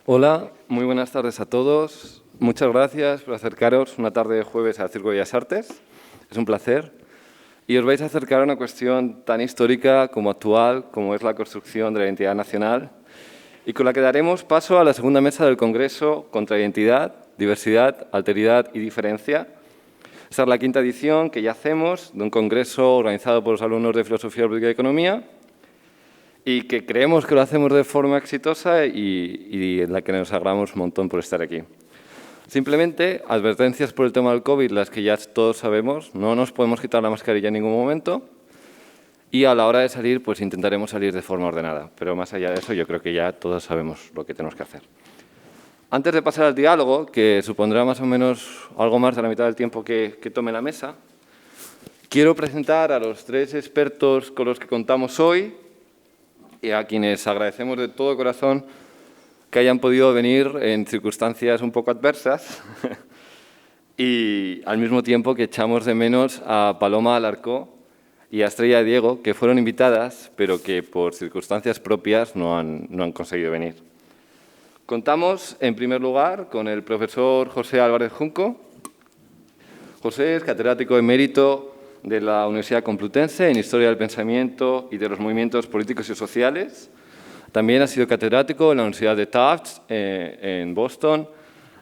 Hola, muy buenas tardes a todos. Muchas gracias por acercaros una tarde de jueves al Círculo de Bellas Artes. Es un placer. Y os vais a acercar a una cuestión tan histórica como actual, como es la construcción de la identidad nacional, y con la que daremos paso a la segunda mesa del Congreso contra Identidad, Diversidad, Alteridad y Diferencia. Esta es la quinta edición que ya hacemos de un congreso organizado por los alumnos de Filosofía Política y Economía, y que creemos que lo hacemos de forma exitosa y en la que nos alegramos un montón por estar aquí. Simplemente, advertencias por el tema del COVID, las que ya todos sabemos, no nos podemos quitar la mascarilla en ningún momento y a la hora de salir, pues intentaremos salir de forma ordenada. Pero más allá de eso, yo creo que ya todos sabemos lo que tenemos que hacer. Antes de pasar al diálogo, que supondrá más o menos algo más de la mitad del tiempo que tome la mesa, quiero presentar a los tres expertos con los que contamos hoy y a quienes agradecemos de todo corazón que hayan podido venir en circunstancias un poco adversas y al mismo tiempo que echamos de menos a Paloma Alarcó y a Estrella Diego, que fueron invitadas, pero que por circunstancias propias no han conseguido venir. Contamos, en primer lugar, con el profesor José Álvarez Junco. José es catedrático emérito de la Universidad Complutense en Historia del Pensamiento y de los Movimientos Políticos y Sociales. También ha sido catedrático en la Universidad de Tufts, en Boston,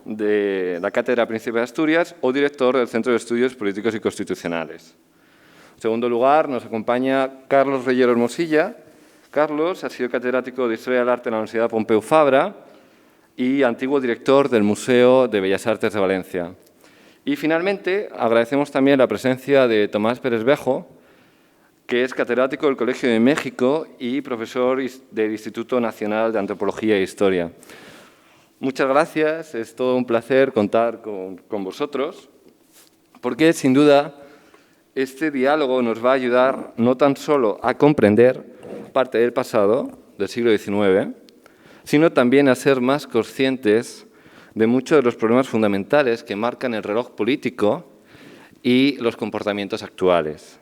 de la Cátedra Príncipe de Asturias, o director del Centro de Estudios Políticos y Constitucionales. En segundo lugar, nos acompaña Carlos Reyero Hermosilla. Carlos ha sido catedrático de Historia del Arte en la Universidad Pompeu Fabra y antiguo director del Museo de Bellas Artes de Valencia. Y finalmente, agradecemos también la presencia de Tomás Pérez Bejo, que es catedrático del Colegio de México y profesor del Instituto Nacional de Antropología e Historia. Muchas gracias, es todo un placer contar con vosotros, porque sin duda este diálogo nos va a ayudar no tan solo a comprender parte del pasado, del siglo XIX, sino también a ser más conscientes de muchos de los problemas fundamentales que marcan el reloj político y los comportamientos actuales.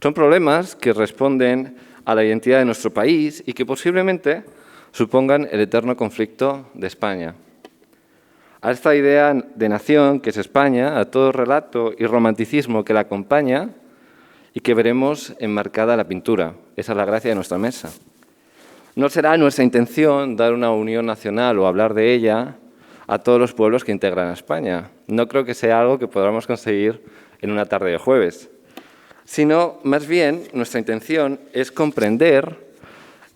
Son problemas que responden a la identidad de nuestro país y que posiblemente supongan el eterno conflicto de España. A esta idea de nación que es España, a todo relato y romanticismo que la acompaña y que veremos enmarcada en la pintura. Esa es la gracia de nuestra mesa. No será nuestra intención dar una unión nacional o hablar de ella a todos los pueblos que integran a España. No creo que sea algo que podamos conseguir en una tarde de jueves, sino más bien nuestra intención es comprender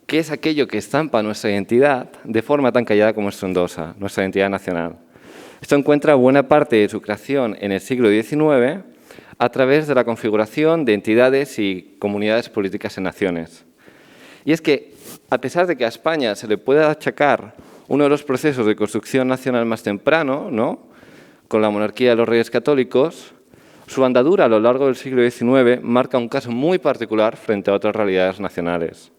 qué es aquello que estampa nuestra identidad de forma tan callada como estruendosa, nuestra identidad nacional. Esto encuentra buena parte de su creación en el siglo XIX a través de la configuración de entidades y comunidades políticas en naciones. Y es que, a pesar de que a España se le pueda achacar uno de los procesos de construcción nacional más temprano, ¿no?, con la monarquía de los reyes católicos, su andadura a lo largo del siglo XIX marca un caso muy particular frente a otras realidades nacionales.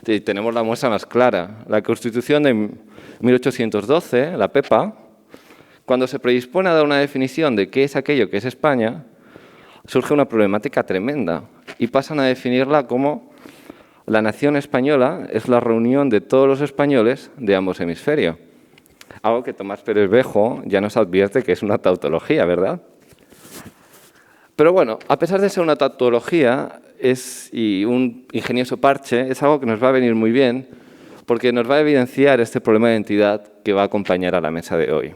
Y tenemos la muestra más clara. La Constitución de 1812, la PEPA, cuando se predispone a dar una definición de qué es aquello que es España, surge una problemática tremenda y pasan a definirla como la nación española es la reunión de todos los españoles de ambos hemisferios. Algo que Tomás Pérez Bejo ya nos advierte que es una tautología, ¿verdad? Pero bueno, a pesar de ser una tautología y un ingenioso parche, es algo que nos va a venir muy bien porque nos va a evidenciar este problema de identidad que va a acompañar a la mesa de hoy.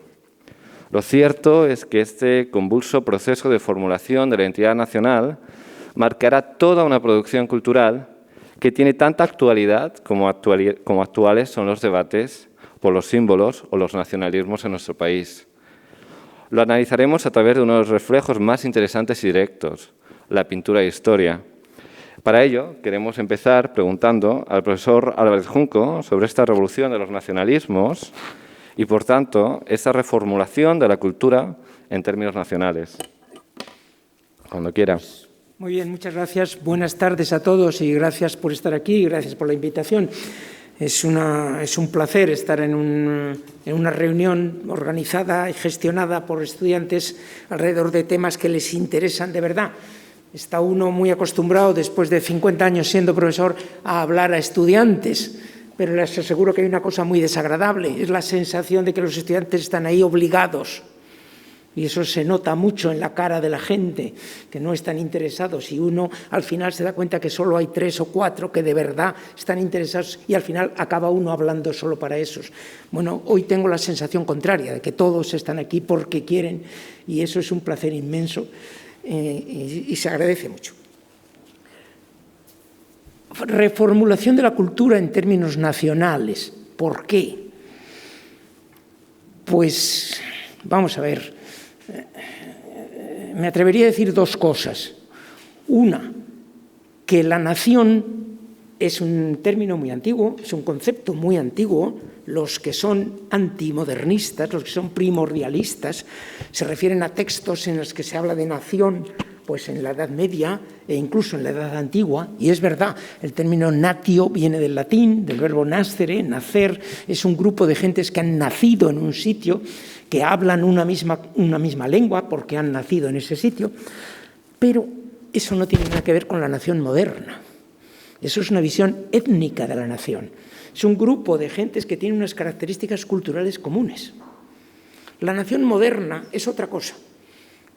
Lo cierto es que este convulso proceso de formulación de la identidad nacional marcará toda una producción cultural que tiene tanta actualidad como actuales son los debates por los símbolos o los nacionalismos en nuestro país. Lo analizaremos a través de uno de los reflejos más interesantes y directos, la pintura de historia. Para ello, queremos empezar preguntando al profesor Álvarez Junco sobre esta revolución de los nacionalismos y, por tanto, esta reformulación de la cultura en términos nacionales. Cuando quiera. Muy bien, muchas gracias. Buenas tardes a todos y gracias por estar aquí y gracias por la invitación. Es un placer estar en una reunión organizada y gestionada por estudiantes alrededor de temas que les interesan de verdad. Está uno muy acostumbrado, después de 50 años siendo profesor, a hablar a estudiantes. pero les aseguro que hay una cosa muy desagradable, es la sensación de que los estudiantes están ahí obligados. Y eso se nota mucho en la cara de la gente, que no están interesados. Y uno al final se da cuenta que solo hay 3 o 4 que de verdad están interesados y al final acaba uno hablando solo para esos. Bueno, hoy tengo la sensación contraria, de que todos están aquí porque quieren y eso es un placer inmenso y se agradece mucho. Reformulación de la cultura en términos nacionales. ¿Por qué? Pues vamos a ver. Me atrevería a decir 2 cosas. Una, que la nación es un término muy antiguo, es un concepto muy antiguo. Los que son antimodernistas, los que son primordialistas, se refieren a textos en los que se habla de nación, pues en la Edad Media e incluso en la Edad Antigua, y es verdad, el término natio viene del latín, del verbo nascere, nacer, es un grupo de gentes que han nacido en un sitio, que hablan una misma lengua porque han nacido en ese sitio, pero eso no tiene nada que ver con la nación moderna. Eso es una visión étnica de la nación. Es un grupo de gentes que tienen unas características culturales comunes. La nación moderna es otra cosa.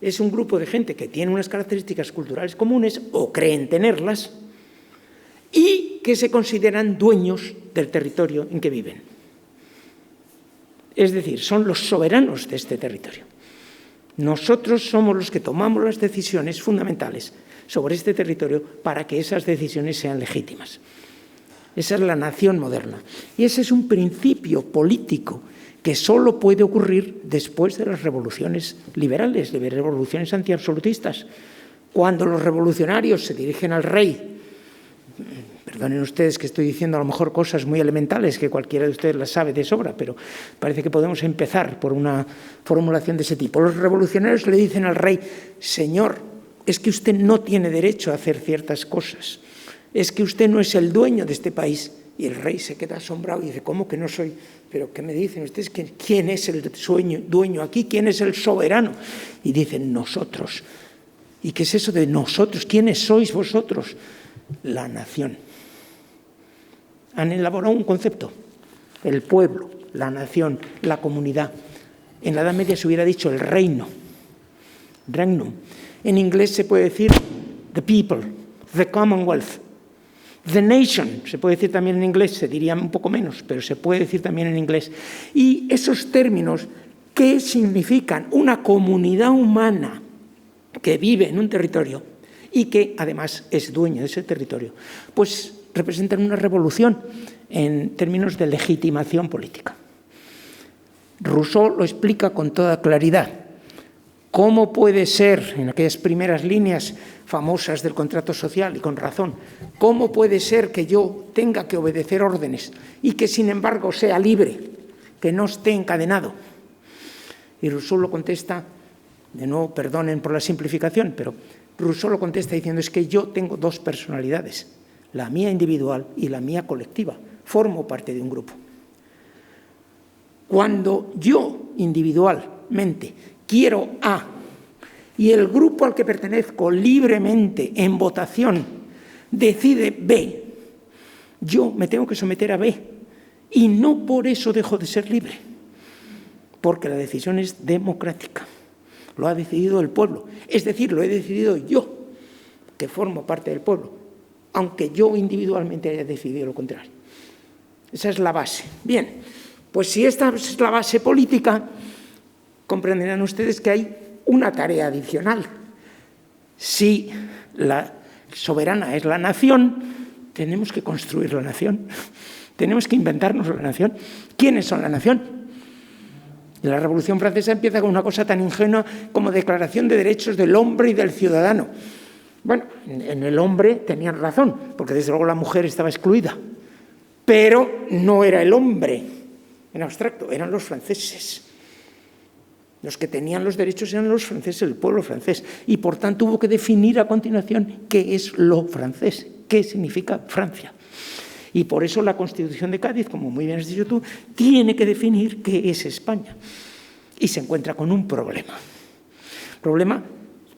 Es un grupo de gente que tiene unas características culturales comunes o creen tenerlas y que se consideran dueños del territorio en que viven. Es decir, son los soberanos de este territorio. Nosotros somos los que tomamos las decisiones fundamentales sobre este territorio para que esas decisiones sean legítimas. Esa es la nación moderna. Y ese es un principio político que solo puede ocurrir después de las revoluciones liberales, de revoluciones antiabsolutistas. Cuando los revolucionarios se dirigen al rey, perdonen ustedes que estoy diciendo a lo mejor cosas muy elementales que cualquiera de ustedes las sabe de sobra, pero parece que podemos empezar por una formulación de ese tipo. Los revolucionarios le dicen al rey: señor, es que usted no tiene derecho a hacer ciertas cosas, es que usted no es el dueño de este país. Y el rey se queda asombrado y dice: ¿cómo que no soy? ¿Pero qué me dicen ustedes? ¿Quién es el dueño aquí? ¿Quién es el soberano? Y dicen: nosotros. ¿Y qué es eso de nosotros? ¿Quiénes sois vosotros? La nación. Han elaborado un concepto: el pueblo, la nación, la comunidad. En la Edad Media se hubiera dicho el reino, regnum. En inglés se puede decir the people, the commonwealth. The nation, se puede decir también en inglés, se diría un poco menos, pero se puede decir también en inglés. Y esos términos, ¿qué significan? Una comunidad humana que vive en un territorio y que además es dueño de ese territorio, pues representan una revolución en términos de legitimación política. Rousseau lo explica con toda claridad. ¿Cómo puede ser, en aquellas primeras líneas famosas del contrato social, y con razón, cómo puede ser que yo tenga que obedecer órdenes y que sin embargo sea libre, que no esté encadenado? Y Rousseau lo contesta, de nuevo, perdonen por la simplificación, pero Rousseau lo contesta diciendo: es que yo tengo 2 personalidades, la mía individual y la mía colectiva, formo parte de un grupo. Cuando yo individualmente quiero A y el grupo al que pertenezco libremente en votación decide B, yo me tengo que someter a B y no por eso dejo de ser libre, porque la decisión es democrática, lo ha decidido el pueblo, es decir, lo he decidido yo, que formo parte del pueblo, aunque yo individualmente haya decidido lo contrario. Esa es la base. Bien, pues si esta es la base política, comprenderán ustedes que hay una tarea adicional. Si la soberana es la nación, tenemos que construir la nación, tenemos que inventarnos la nación. ¿Quiénes son la nación? La Revolución Francesa empieza con una cosa tan ingenua como Declaración de Derechos del Hombre y del Ciudadano. Bueno, en el hombre tenían razón, porque desde luego la mujer estaba excluida, pero no era el hombre en abstracto, eran los franceses. Los que tenían los derechos eran los franceses, el pueblo francés. Y por tanto hubo que definir a continuación qué es lo francés, qué significa Francia. Y por eso la Constitución de Cádiz, como muy bien has dicho tú, tiene que definir qué es España. Y se encuentra con un problema. Problema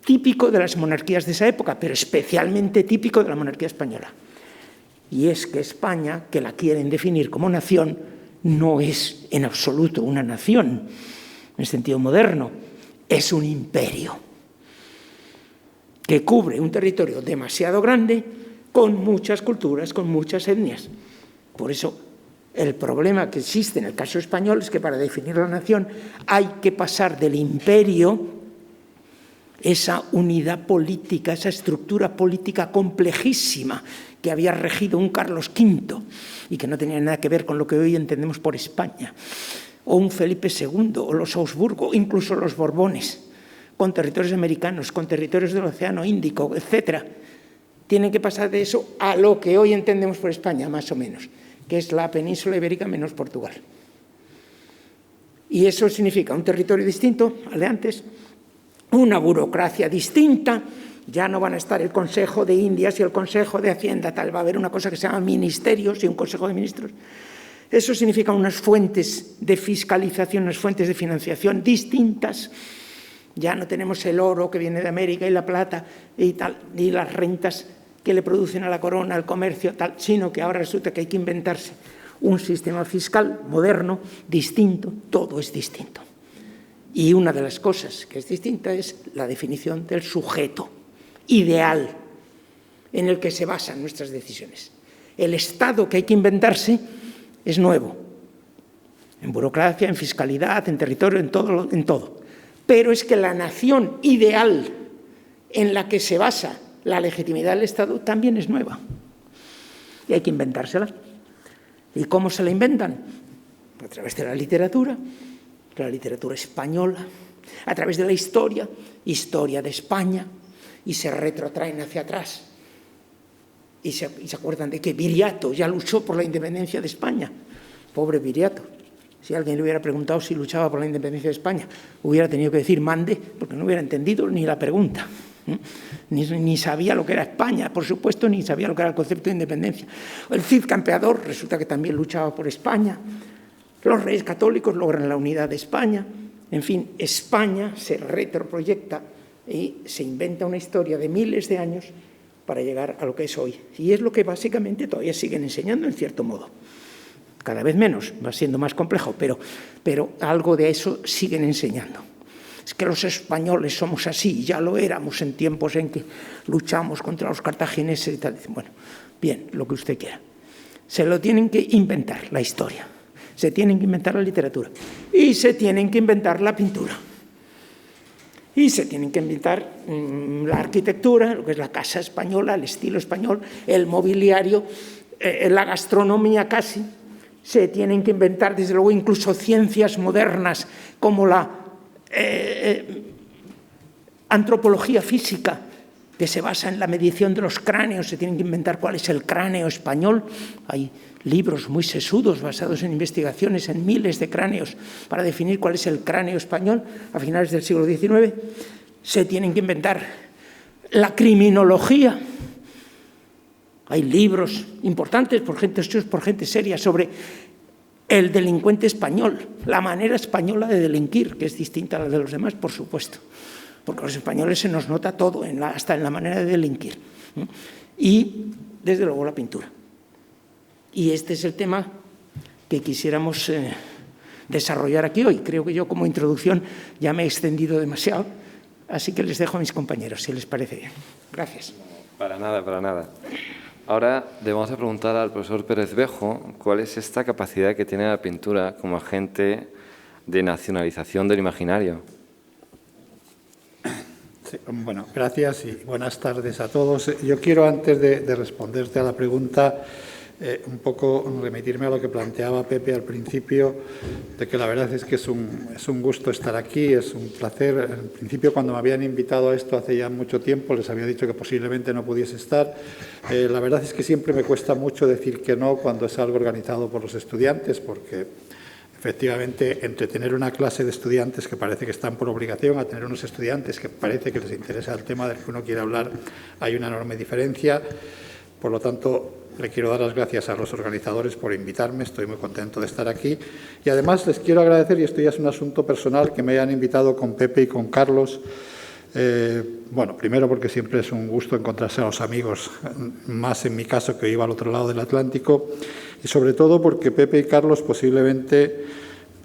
típico de las monarquías de esa época, pero especialmente típico de la monarquía española. y es que España, que la quieren definir como nación, no es en absoluto una nación, en sentido moderno, es un imperio que cubre un territorio demasiado grande con muchas culturas, con muchas etnias. Por eso, el problema que existe en el caso español es que para definir la nación hay que pasar del imperio, esa unidad política, esa estructura política complejísima que había regido un Carlos V y que no tenía nada que ver con lo que hoy entendemos por España, o un Felipe II, o los Habsburgo, incluso los Borbones, con territorios americanos, con territorios del Océano Índico, etc. Tienen que pasar de eso a lo que hoy entendemos por España, más o menos, que es la península ibérica menos Portugal. Y eso significa un territorio distinto al de antes, una burocracia distinta. Ya no van a estar el Consejo de Indias y el Consejo de Hacienda, tal, va a haber una cosa que se llama ministerios y un Consejo de Ministros. Eso significa unas fuentes de fiscalización, unas fuentes de financiación distintas. Ya no tenemos el oro que viene de América y la plata y tal, y las rentas que le producen a la corona, al comercio, tal, sino que ahora resulta que hay que inventarse un sistema fiscal moderno, distinto, todo es distinto. Y una de las cosas que es distinta es la definición del sujeto ideal en el que se basan nuestras decisiones. El Estado que hay que inventarse es nuevo, en burocracia, en fiscalidad, en territorio, en todo. Pero es que la nación ideal en la que se basa la legitimidad del Estado también es nueva. Y hay que inventársela. ¿Y cómo se la inventan? A través de la literatura española, a través de la historia de España, y se retrotraen hacia atrás. Y se acuerdan de que Viriato ya luchó por la independencia de España. Pobre Viriato. Si alguien le hubiera preguntado si luchaba por la independencia de España, hubiera tenido que decir mande, porque no hubiera entendido ni la pregunta. Ni sabía lo que era España, por supuesto, ni sabía lo que era el concepto de independencia. El Cid Campeador resulta que también luchaba por España. Los reyes católicos logran la unidad de España. En fin, España se retroproyecta y se inventa una historia de miles de años para llegar a lo que es hoy. Y es lo que básicamente todavía siguen enseñando en cierto modo. Cada vez menos, va siendo más complejo, pero algo de eso siguen enseñando. Es que los españoles somos así, ya lo éramos en tiempos en que luchamos contra los cartagineses y tal. Bueno, bien, lo que usted quiera. Se lo tienen que inventar, la historia. Se tienen que inventar la literatura. Y se tienen que inventar la pintura. Y se tienen que inventar la arquitectura, lo que es la casa española, el estilo español, el mobiliario, la gastronomía casi. Se tienen que inventar, desde luego, incluso ciencias modernas como la antropología física, que se basa en la medición de los cráneos. Se tienen que inventar cuál es el cráneo español. Hay libros muy sesudos basados en investigaciones en miles de cráneos para definir cuál es el cráneo español a finales del siglo XIX. Se tienen que inventar la criminología. Hay libros importantes hechos por gente seria sobre el delincuente español, la manera española de delinquir, que es distinta a la de los demás, por supuesto, porque a los españoles se nos nota todo, hasta en la manera de delinquir. Y, desde luego, la pintura. Y este es el tema que quisiéramos desarrollar aquí hoy. Creo que yo, como introducción, ya me he extendido demasiado, así que les dejo a mis compañeros, si les parece bien. Gracias. Para nada, para nada. Ahora le vamos a preguntar al profesor Pérez Bejo cuál es esta capacidad que tiene la pintura como agente de nacionalización del imaginario. Sí, bueno, gracias y buenas tardes a todos. Yo quiero, antes de responderte a la pregunta, un poco remitirme a lo que planteaba Pepe al principio, de que la verdad es que es un gusto estar aquí, es un placer. Al principio, cuando me habían invitado a esto hace ya mucho tiempo, les había dicho que posiblemente no pudiese estar. La verdad es que siempre me cuesta mucho decir que no cuando es algo organizado por los estudiantes, porque efectivamente, entre tener una clase de estudiantes que parece que están por obligación a tener unos estudiantes que parece que les interesa el tema del que uno quiere hablar, hay una enorme diferencia. Por lo tanto, le quiero dar las gracias a los organizadores por invitarme, estoy muy contento de estar aquí. Y además les quiero agradecer, y esto ya es un asunto personal, que me hayan invitado con Pepe y con Carlos Bueno, primero porque siempre es un gusto encontrarse a los amigos, más en mi caso que iba al otro lado del Atlántico, y sobre todo porque Pepe y Carlos posiblemente,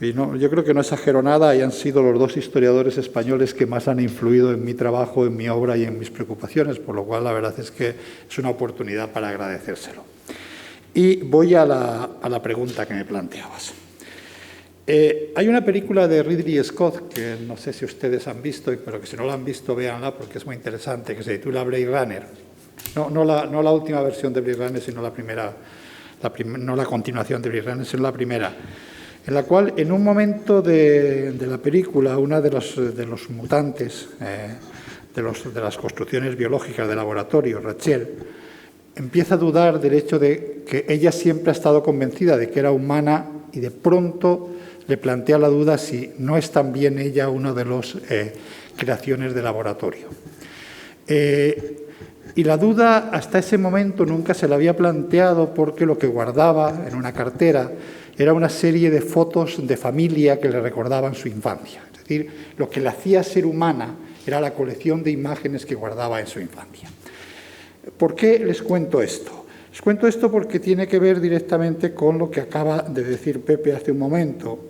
y no, yo creo que no exagero nada, hayan sido los dos historiadores españoles que más han influido en mi trabajo, en mi obra y en mis preocupaciones, por lo cual la verdad es que es una oportunidad para agradecérselo. Y voy a la pregunta que me planteabas. Hay una película de Ridley Scott, que no sé si ustedes han visto, pero que si no la han visto, véanla porque es muy interesante, que se titula Blade Runner. No la última versión de Blade Runner, sino la primera, no la continuación de Blade Runner, sino la primera, en la cual en un momento de la película, una de los mutantes, de las construcciones biológicas del laboratorio, Rachel, empieza a dudar del hecho de que ella siempre ha estado convencida de que era humana y de pronto le plantea la duda si no es también ella una de las creaciones del laboratorio. Y la duda hasta ese momento nunca se la había planteado porque lo que guardaba en una cartera era una serie de fotos de familia que le recordaban su infancia. Es decir, lo que la hacía ser humana era la colección de imágenes que guardaba en su infancia. ¿Por qué les cuento esto? Les cuento esto porque tiene que ver directamente con lo que acaba de decir Pepe hace un momento,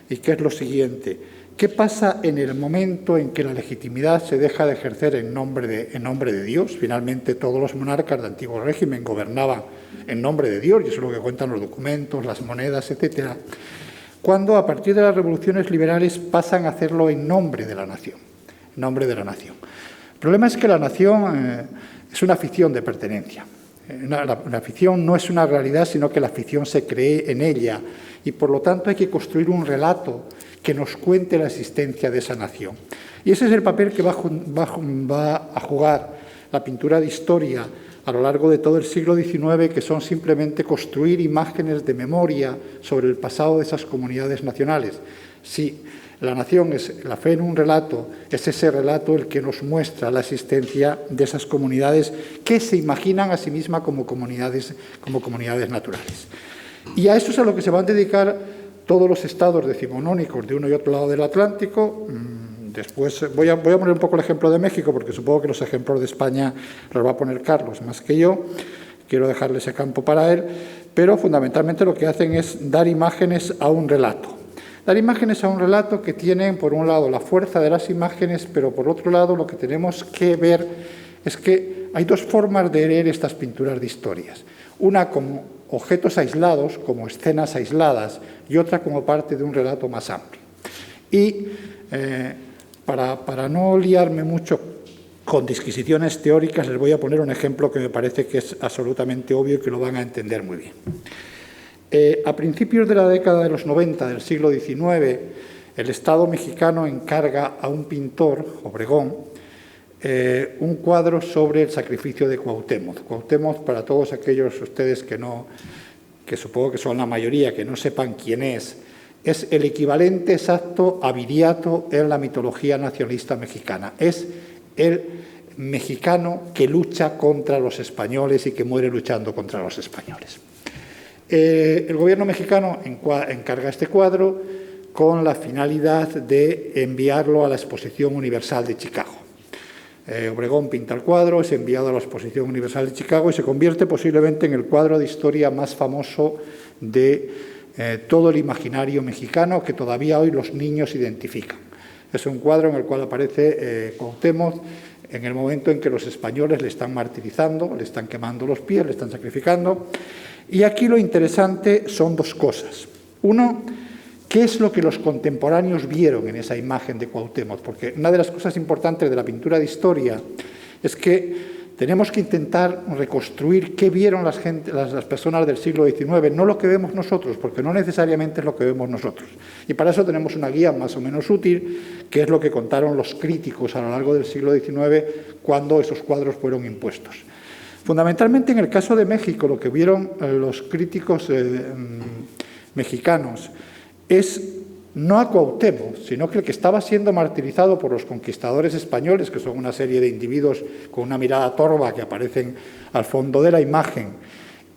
y que es lo siguiente. ¿Qué pasa en el momento en que la legitimidad se deja de ejercer en nombre de Dios? Finalmente, todos los monarcas del antiguo régimen gobernaban en nombre de Dios, y eso es lo que cuentan los documentos, las monedas, etc. Cuando, a partir de las revoluciones liberales, pasan a hacerlo en nombre de la nación. En nombre de la nación. El problema es que la nación es una ficción de pertenencia. La ficción no es una realidad, sino que la ficción se cree en ella, y por lo tanto hay que construir un relato que nos cuente la existencia de esa nación. Y ese es el papel que va a jugar la pintura de historia a lo largo de todo el siglo XIX, que son simplemente construir imágenes de memoria sobre el pasado de esas comunidades nacionales. Sí, la nación es la fe en un relato, es ese relato el que nos muestra la existencia de esas comunidades que se imaginan a sí mismas como comunidades naturales. Y a eso es a lo que se van a dedicar todos los estados decimonónicos de uno y otro lado del Atlántico. Después voy a poner un poco el ejemplo de México, porque supongo que los ejemplos de España los va a poner Carlos más que yo. Quiero dejarle ese campo para él, pero fundamentalmente lo que hacen es dar imágenes a un relato. Dar imágenes a un relato que tienen, por un lado, la fuerza de las imágenes, pero por otro lado lo que tenemos que ver es que hay dos formas de leer estas pinturas de historias. Una como objetos aislados, como escenas aisladas, y otra como parte de un relato más amplio. Y para no liarme mucho con disquisiciones teóricas, les voy a poner un ejemplo que me parece que es absolutamente obvio y que lo van a entender muy bien. A principios de la década de los 90 del siglo XIX, el Estado mexicano encarga a un pintor, Obregón, un cuadro sobre el sacrificio de Cuauhtémoc. Cuauhtémoc, para todos aquellos ustedes que supongo que son la mayoría, que no sepan quién es el equivalente exacto a Viriato en la mitología nacionalista mexicana. Es el mexicano que lucha contra los españoles y que muere luchando contra los españoles. El gobierno mexicano encarga este cuadro con la finalidad de enviarlo a la Exposición Universal de Chicago. Obregón pinta el cuadro, es enviado a la Exposición Universal de Chicago y se convierte posiblemente en el cuadro de historia más famoso de todo el imaginario mexicano que todavía hoy los niños identifican. Es un cuadro en el cual aparece Cuauhtémoc en el momento en que los españoles le están martirizando, le están quemando los pies, le están sacrificando. Y aquí lo interesante son dos cosas. Uno, ¿qué es lo que los contemporáneos vieron en esa imagen de Cuauhtémoc? Porque una de las cosas importantes de la pintura de historia es que tenemos que intentar reconstruir qué vieron las personas del siglo XIX, no lo que vemos nosotros, porque no necesariamente es lo que vemos nosotros. Y para eso tenemos una guía más o menos útil, que es lo que contaron los críticos a lo largo del siglo XIX cuando esos cuadros fueron impuestos. Fundamentalmente en el caso de México, lo que vieron los críticos mexicanos es no a Cuauhtémoc, sino que el que estaba siendo martirizado por los conquistadores españoles, que son una serie de individuos con una mirada torva que aparecen al fondo de la imagen,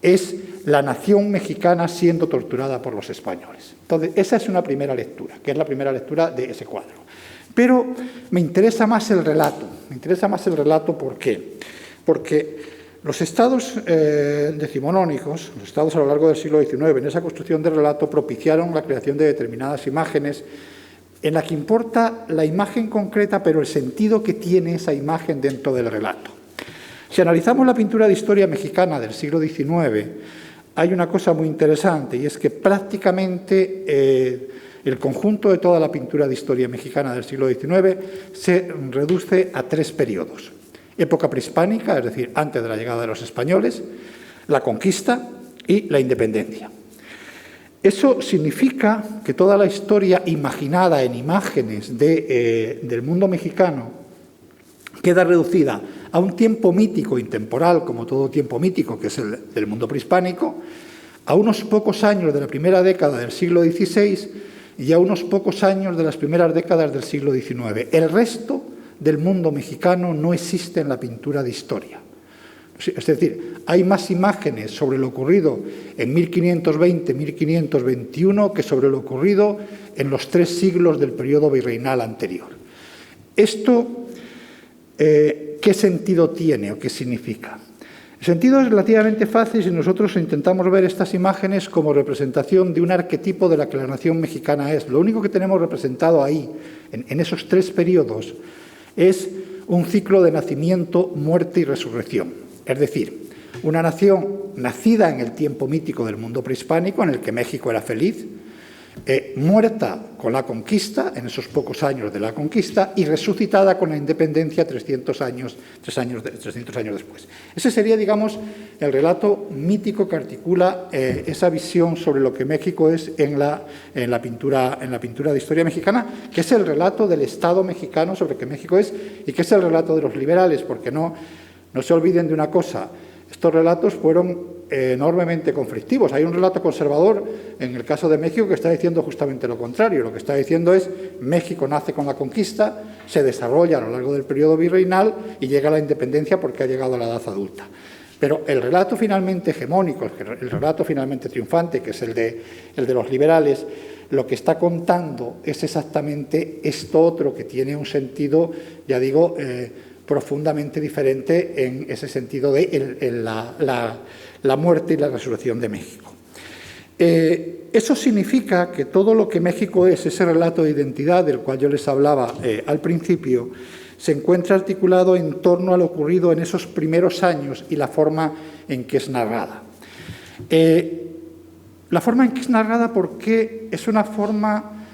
es la nación mexicana siendo torturada por los españoles. Entonces, esa es una primera lectura, que es la primera lectura de ese cuadro. Pero me interesa más el relato. Me interesa más el relato, ¿por qué? Porque los estados decimonónicos, los estados a lo largo del siglo XIX, en esa construcción de relato, propiciaron la creación de determinadas imágenes en la que importa la imagen concreta, pero el sentido que tiene esa imagen dentro del relato. Si analizamos la pintura de historia mexicana del siglo XIX, hay una cosa muy interesante, y es que prácticamente el conjunto de toda la pintura de historia mexicana del siglo XIX se reduce a 3 periodos. Época prehispánica, es decir, antes de la llegada de los españoles, la conquista y la independencia. Eso significa que toda la historia imaginada en imágenes del mundo mexicano queda reducida a un tiempo mítico intemporal, como todo tiempo mítico, que es el del mundo prehispánico, a unos pocos años de la primera década del siglo XVI y a unos pocos años de las primeras décadas del siglo XIX. El resto del mundo mexicano no existe en la pintura de historia. Es decir, hay más imágenes sobre lo ocurrido en 1520-1521 que sobre lo ocurrido en los 3 siglos del periodo virreinal anterior. Esto, ¿qué sentido tiene o qué significa? El sentido es relativamente fácil si nosotros intentamos ver estas imágenes como representación de un arquetipo de la que la nación mexicana es. Lo único que tenemos representado ahí, en esos 3 periodos, es un ciclo de nacimiento, muerte y resurrección. Es decir, una nación nacida en el tiempo mítico del mundo prehispánico, en el que México era feliz, muerta con la conquista, en esos pocos años de la conquista, y resucitada con la independencia 300 años después. Ese sería, digamos, el relato mítico que articula esa visión sobre lo que México es en la pintura de historia mexicana, que es el relato del Estado mexicano sobre qué México es, y que es el relato de los liberales, porque no se olviden de una cosa, estos relatos fueron enormemente conflictivos. Hay un relato conservador en el caso de México que está diciendo justamente lo contrario. Lo que está diciendo es México nace con la conquista, se desarrolla a lo largo del periodo virreinal y llega a la independencia porque ha llegado a la edad adulta. Pero el relato finalmente hegemónico, el relato finalmente triunfante, que es el de los liberales, lo que está contando es exactamente esto otro que tiene un sentido, ya digo, profundamente diferente en ese sentido de la muerte y la resurrección de México. Eso significa que todo lo que México es, ese relato de identidad del cual yo les hablaba al principio, se encuentra articulado en torno a lo ocurrido en esos primeros años y la forma en que es narrada. La forma en que es narrada porque es una forma,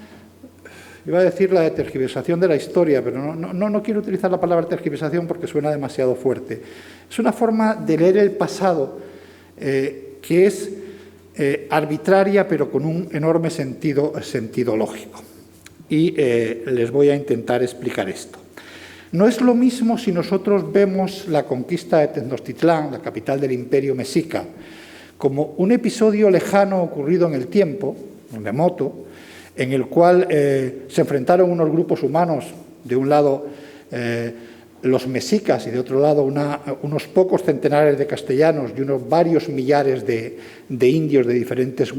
iba a decir la de tergiversación de la historia, pero no quiero utilizar la palabra tergiversación porque suena demasiado fuerte. Es una forma de leer el pasado que es arbitraria, pero con un enorme sentido lógico. Y les voy a intentar explicar esto. No es lo mismo si nosotros vemos la conquista de Tenochtitlán, la capital del imperio mexica, como un episodio lejano ocurrido en el tiempo, remoto, en el cual se enfrentaron unos grupos humanos, de un lado los mexicas y de otro lado unos pocos centenares de castellanos y unos varios millares de indios de diferentes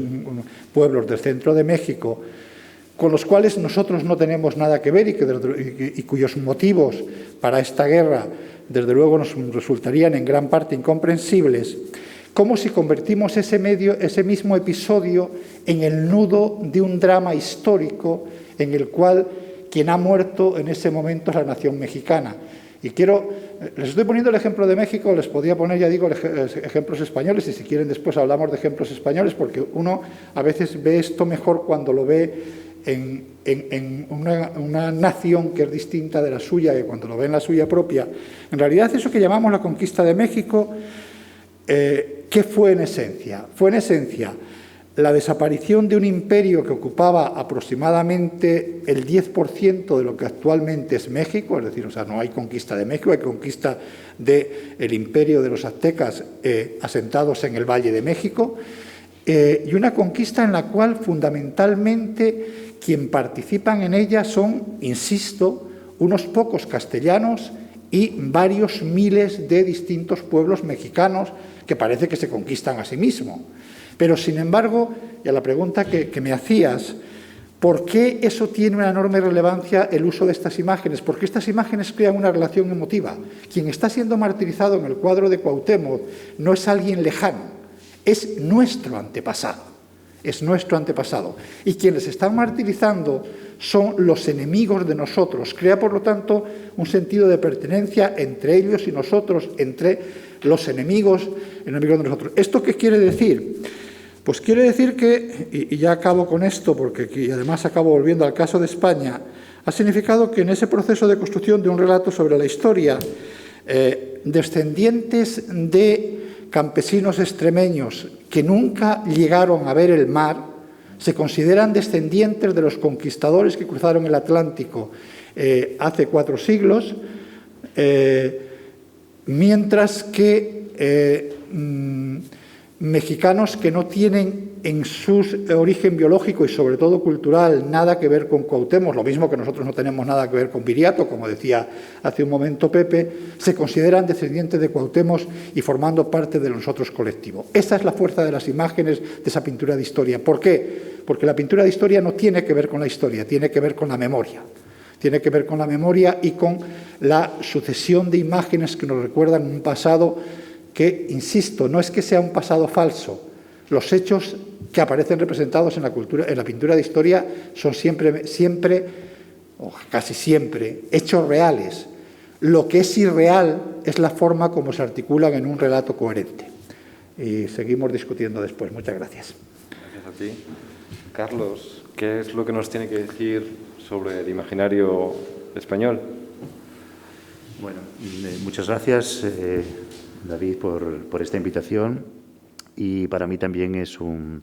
pueblos del centro de México, con los cuales nosotros no tenemos nada que ver y cuyos motivos para esta guerra, desde luego, nos resultarían en gran parte incomprensibles, como si convertimos ese mismo episodio en el nudo de un drama histórico en el cual quien ha muerto en ese momento es la nación mexicana. Y les estoy poniendo el ejemplo de México, les podría poner, ya digo, ejemplos españoles, y si quieren después hablamos de ejemplos españoles, porque uno a veces ve esto mejor cuando lo ve en una nación que es distinta de la suya, que cuando lo ve en la suya propia. En realidad, eso que llamamos la conquista de México, ¿qué fue en esencia? Fue en esencia la desaparición de un imperio que ocupaba aproximadamente el 10% de lo que actualmente es México, es decir, no hay conquista de México, hay conquista del imperio de los aztecas asentados en el Valle de México, y una conquista en la cual fundamentalmente quien participan en ella son, insisto, unos pocos castellanos y varios miles de distintos pueblos mexicanos que parece que se conquistan a sí mismos. Pero, sin embargo, y a la pregunta que me hacías, ¿Por qué eso tiene una enorme relevancia, el uso de estas imágenes? Porque estas imágenes crean una relación emotiva. Quien está siendo martirizado en el cuadro de Cuauhtémoc no es alguien lejano, es nuestro antepasado. Es nuestro antepasado. Y quienes están martirizando son los enemigos de nosotros. Crea, por lo tanto, un sentido de pertenencia entre ellos y nosotros, entre los enemigos de nosotros. ¿Esto qué quiere decir? Pues quiere decir que, y ya acabo con esto, porque y además acabo volviendo al caso de España, ha significado que en ese proceso de construcción de un relato sobre la historia, descendientes de campesinos extremeños que nunca llegaron a ver el mar, se consideran descendientes de los conquistadores que cruzaron el Atlántico hace 4 siglos, mientras que mexicanos que no tienen en su origen biológico y sobre todo cultural nada que ver con Cuauhtémoc, lo mismo que nosotros no tenemos nada que ver con Viriato, como decía hace un momento Pepe, se consideran descendientes de Cuauhtémoc y formando parte de nosotros colectivo. Esa es la fuerza de las imágenes de esa pintura de historia. ¿Por qué? Porque la pintura de historia no tiene que ver con la historia, tiene que ver con la memoria. Tiene que ver con la memoria y con la sucesión de imágenes que nos recuerdan un pasado que, insisto, no es que sea un pasado falso. Los hechos que aparecen representados en la pintura de historia son siempre, o casi siempre, hechos reales. Lo que es irreal es la forma como se articulan en un relato coherente. Y seguimos discutiendo después. Muchas gracias. Gracias a ti. Carlos, ¿qué es lo que nos tiene que decir sobre el imaginario español? Bueno, muchas gracias, David, por esta invitación, y para mí también es un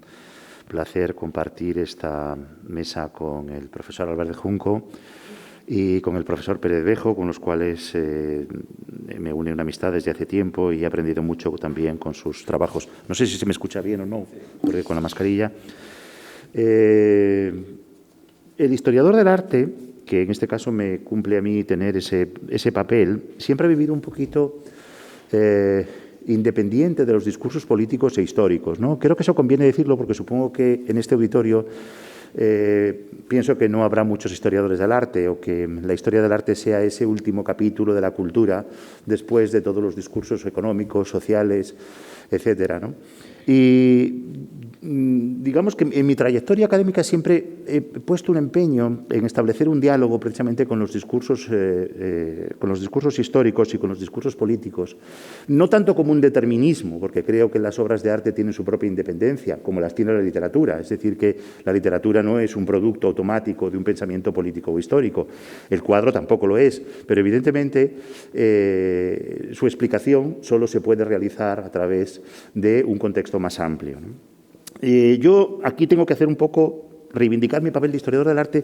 placer compartir esta mesa con el profesor Álvarez de Junco y con el profesor Pérez Bejo, con los cuales me une una amistad desde hace tiempo y he aprendido mucho también con sus trabajos. No sé si se me escucha bien o no, porque con la mascarilla. El historiador del arte, que en este caso me cumple a mí tener ese papel, siempre ha vivido un poquito independiente de los discursos políticos e históricos, ¿no? Creo que eso conviene decirlo porque supongo que en este auditorio pienso que no habrá muchos historiadores del arte, o que la historia del arte sea ese último capítulo de la cultura después de todos los discursos económicos, sociales, etcétera, ¿no? Y digamos que en mi trayectoria académica siempre he puesto un empeño en establecer un diálogo precisamente con los discursos históricos y con los discursos políticos, no tanto como un determinismo, porque creo que las obras de arte tienen su propia independencia, como las tiene la literatura, es decir, que la literatura no es un producto automático de un pensamiento político o histórico, el cuadro tampoco lo es, pero evidentemente su explicación solo se puede realizar a través de un contexto más amplio, ¿no? Yo aquí tengo que hacer un poco, reivindicar mi papel de historiador del arte,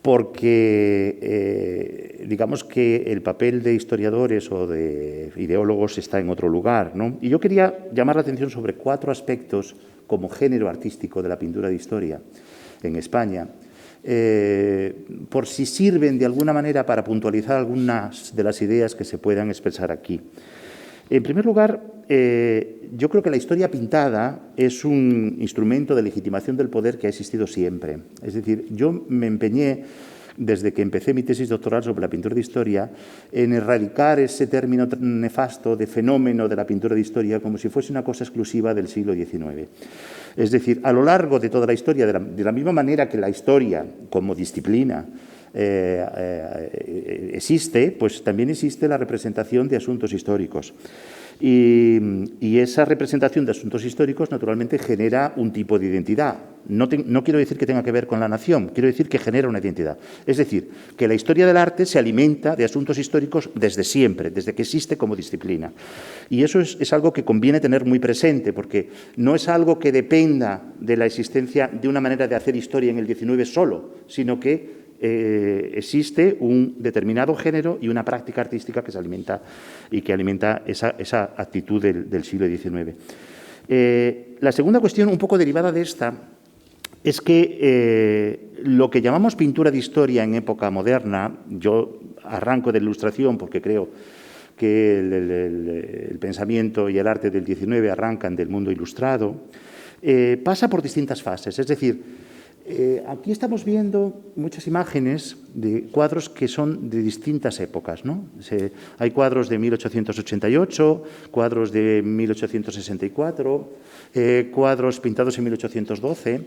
porque digamos que el papel de historiadores o de ideólogos está en otro lugar, ¿no? Y yo quería llamar la atención sobre 4 aspectos como género artístico de la pintura de historia en España, por si sirven de alguna manera para puntualizar algunas de las ideas que se puedan expresar aquí. En primer lugar, yo creo que la historia pintada es un instrumento de legitimación del poder que ha existido siempre. Es decir, yo me empeñé, desde que empecé mi tesis doctoral sobre la pintura de historia, en erradicar ese término nefasto de fenómeno de la pintura de historia como si fuese una cosa exclusiva del siglo XIX. Es decir, a lo largo de toda la historia, de la misma manera que la historia como disciplina existe, pues también existe la representación de asuntos históricos. Y esa representación de asuntos históricos naturalmente genera un tipo de identidad. No quiero decir que tenga que ver con la nación, quiero decir que genera una identidad. Es decir, que la historia del arte se alimenta de asuntos históricos desde siempre, desde que existe como disciplina. Y eso es algo que conviene tener muy presente, porque no es algo que dependa de la existencia de una manera de hacer historia en el XIX solo, sino que existe un determinado género y una práctica artística que se alimenta y que alimenta esa actitud del siglo XIX. La segunda cuestión, un poco derivada de esta, es que lo que llamamos pintura de historia en época moderna, yo arranco de la Ilustración porque creo que el pensamiento y el arte del XIX arrancan del mundo ilustrado, pasa por distintas fases. Es decir, Aquí estamos viendo muchas imágenes de cuadros que son de distintas épocas, ¿no? Hay cuadros de 1888, cuadros de 1864, cuadros pintados en 1812,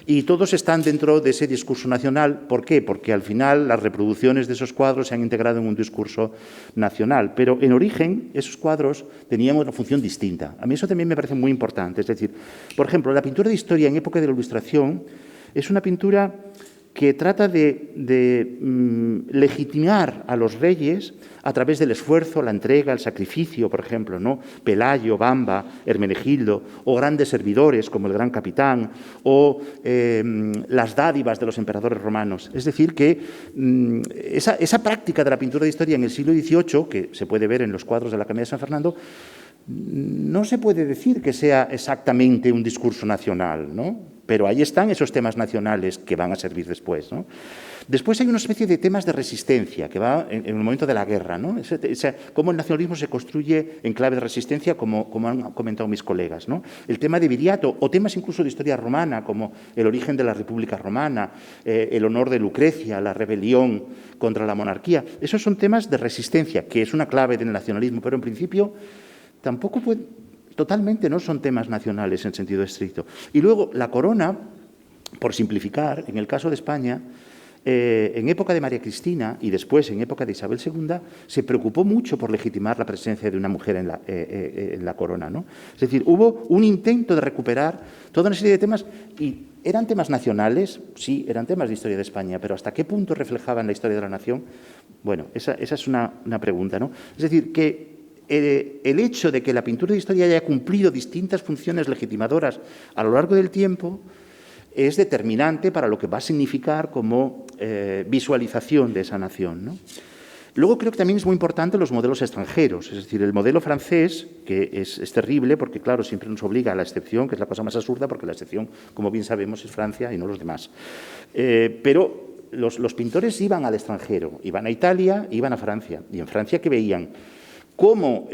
y todos están dentro de ese discurso nacional. ¿Por qué? Porque al final las reproducciones de esos cuadros se han integrado en un discurso nacional. Pero en origen, esos cuadros tenían una función distinta. A mí eso también me parece muy importante. Es decir, por ejemplo, la pintura de historia en época de la Ilustración es una pintura que trata de legitimar a los reyes a través del esfuerzo, la entrega, el sacrificio, por ejemplo, ¿no? Pelayo, Bamba, Hermenegildo, o grandes servidores como el Gran Capitán, o las dádivas de los emperadores romanos. Es decir, que esa práctica de la pintura de historia en el siglo XVIII, que se puede ver en los cuadros de la Academia de San Fernando, no se puede decir que sea exactamente un discurso nacional, ¿no? Pero ahí están esos temas nacionales que van a servir después, ¿no? Después hay una especie de temas de resistencia que va en el momento de la guerra, ¿no? Cómo el nacionalismo se construye en clave de resistencia, como han comentado mis colegas, ¿no? El tema de Viriato, o temas incluso de historia romana, como el origen de la República Romana, el honor de Lucrecia, la rebelión contra la monarquía. Esos son temas de resistencia, que es una clave del nacionalismo, pero en principio tampoco totalmente no son temas nacionales en sentido estricto. Y luego la corona, por simplificar, en el caso de España, en época de María Cristina y después en época de Isabel II, se preocupó mucho por legitimar la presencia de una mujer en la corona, ¿no? Es decir, hubo un intento de recuperar toda una serie de temas, y eran temas nacionales, sí, eran temas de historia de España, pero ¿hasta qué punto reflejaban la historia de la nación? Bueno, esa es una pregunta, ¿no? Es decir, que el hecho de que la pintura de historia haya cumplido distintas funciones legitimadoras a lo largo del tiempo es determinante para lo que va a significar como visualización de esa nación, ¿no? Luego creo que también es muy importante los modelos extranjeros, es decir, el modelo francés, que es terrible porque, claro, siempre nos obliga a la excepción, que es la cosa más absurda, porque la excepción, como bien sabemos, es Francia y no los demás. Pero los pintores iban al extranjero, iban a Italia, iban a Francia, y en Francia, ¿qué veían? Cómo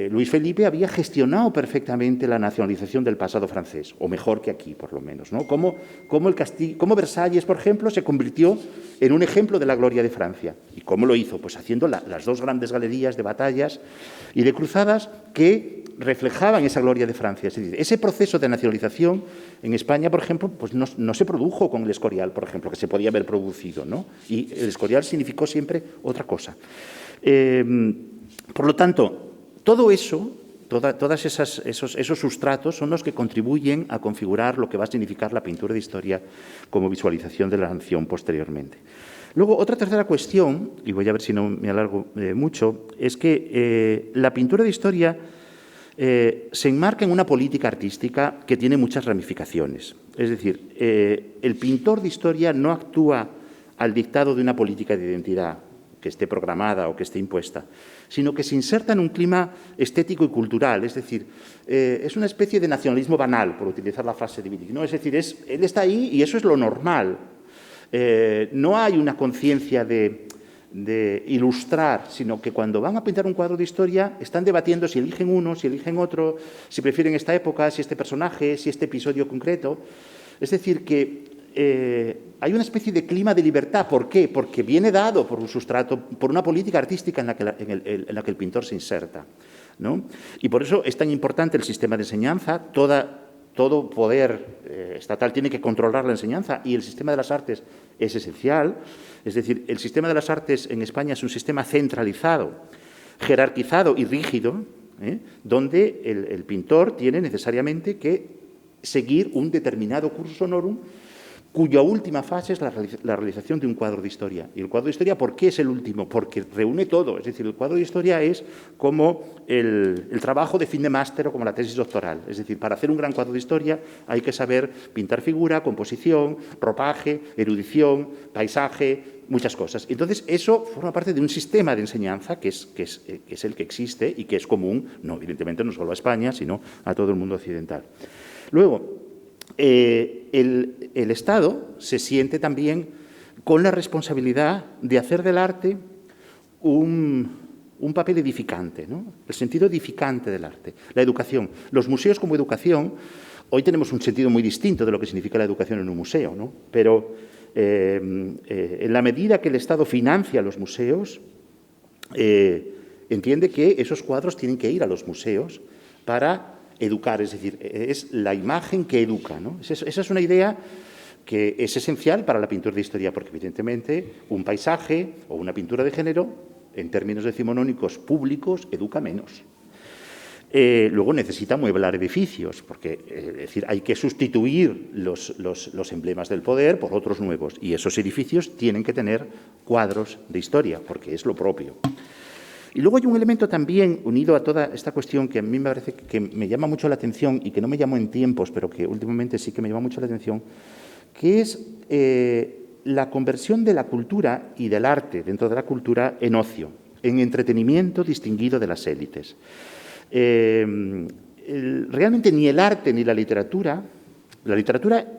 Luis Felipe había gestionado perfectamente la nacionalización del pasado francés, o mejor que aquí, por lo menos, ¿no? Cómo Versalles, por ejemplo, se convirtió en un ejemplo de la gloria de Francia. ¿Y cómo lo hizo? Pues haciendo las dos grandes galerías de batallas y de cruzadas que reflejaban esa gloria de Francia. Es decir, ese proceso de nacionalización en España, por ejemplo, pues no se produjo con el Escorial, por ejemplo, que se podía haber producido, ¿no? Y el Escorial significó siempre otra cosa. Por lo tanto, todo eso, todos esos sustratos son los que contribuyen a configurar lo que va a significar la pintura de historia como visualización de la nación posteriormente. Luego, otra tercera cuestión, y voy a ver si no me alargo mucho, es que la pintura de historia se enmarca en una política artística que tiene muchas ramificaciones. Es decir, el pintor de historia no actúa al dictado de una política de identidad que esté programada o que esté impuesta, sino que se inserta en un clima estético y cultural. Es decir, es una especie de nacionalismo banal, por utilizar la frase de Billy, ¿no? Es decir, él está ahí y eso es lo normal. No hay una conciencia de ilustrar, sino que cuando van a pintar un cuadro de historia están debatiendo si eligen uno, si eligen otro, si prefieren esta época, si este personaje, si este episodio concreto. Es decir, que hay una especie de clima de libertad. ¿Por qué? Porque viene dado por un sustrato, por una política artística en la que el pintor se inserta, ¿no? Y por eso es tan importante el sistema de enseñanza. Todo poder estatal tiene que controlar la enseñanza, y el sistema de las artes es esencial. Es decir, el sistema de las artes en España es un sistema centralizado, jerarquizado y rígido, donde el pintor tiene necesariamente que seguir un determinado cursus honorum, cuya última fase es la realización de un cuadro de historia. Y el cuadro de historia, ¿por qué es el último? Porque reúne todo. Es decir, el cuadro de historia es como el trabajo de fin de máster o como la tesis doctoral. Es decir, para hacer un gran cuadro de historia hay que saber pintar figura, composición, ropaje, erudición, paisaje, muchas cosas. Entonces, eso forma parte de un sistema de enseñanza que es el que existe y que es común, no, evidentemente no solo a España, sino a todo el mundo occidental. Luego, el Estado se siente también con la responsabilidad de hacer del arte un papel edificante, ¿no? El sentido edificante del arte, la educación. Los museos como educación Hoy tenemos un sentido muy distinto de lo que significa la educación en un museo, ¿no? Pero en la medida que el Estado financia los museos, entiende que esos cuadros tienen que ir a los museos para educar, es decir, es la imagen que educa, ¿no? Esa es una idea que es esencial para la pintura de historia, porque evidentemente un paisaje o una pintura de género, en términos decimonónicos públicos, educa menos. Luego necesita mueblar edificios, porque es decir, hay que sustituir los emblemas del poder por otros nuevos, y esos edificios tienen que tener cuadros de historia, porque es lo propio. Y luego hay un elemento también unido a toda esta cuestión que a mí me parece que me llama mucho la atención y que no me llamó en tiempos, pero que últimamente sí que me llama mucho la atención, que es la conversión de la cultura y del arte dentro de la cultura en ocio, en entretenimiento distinguido de las élites. Realmente ni el arte ni la literatura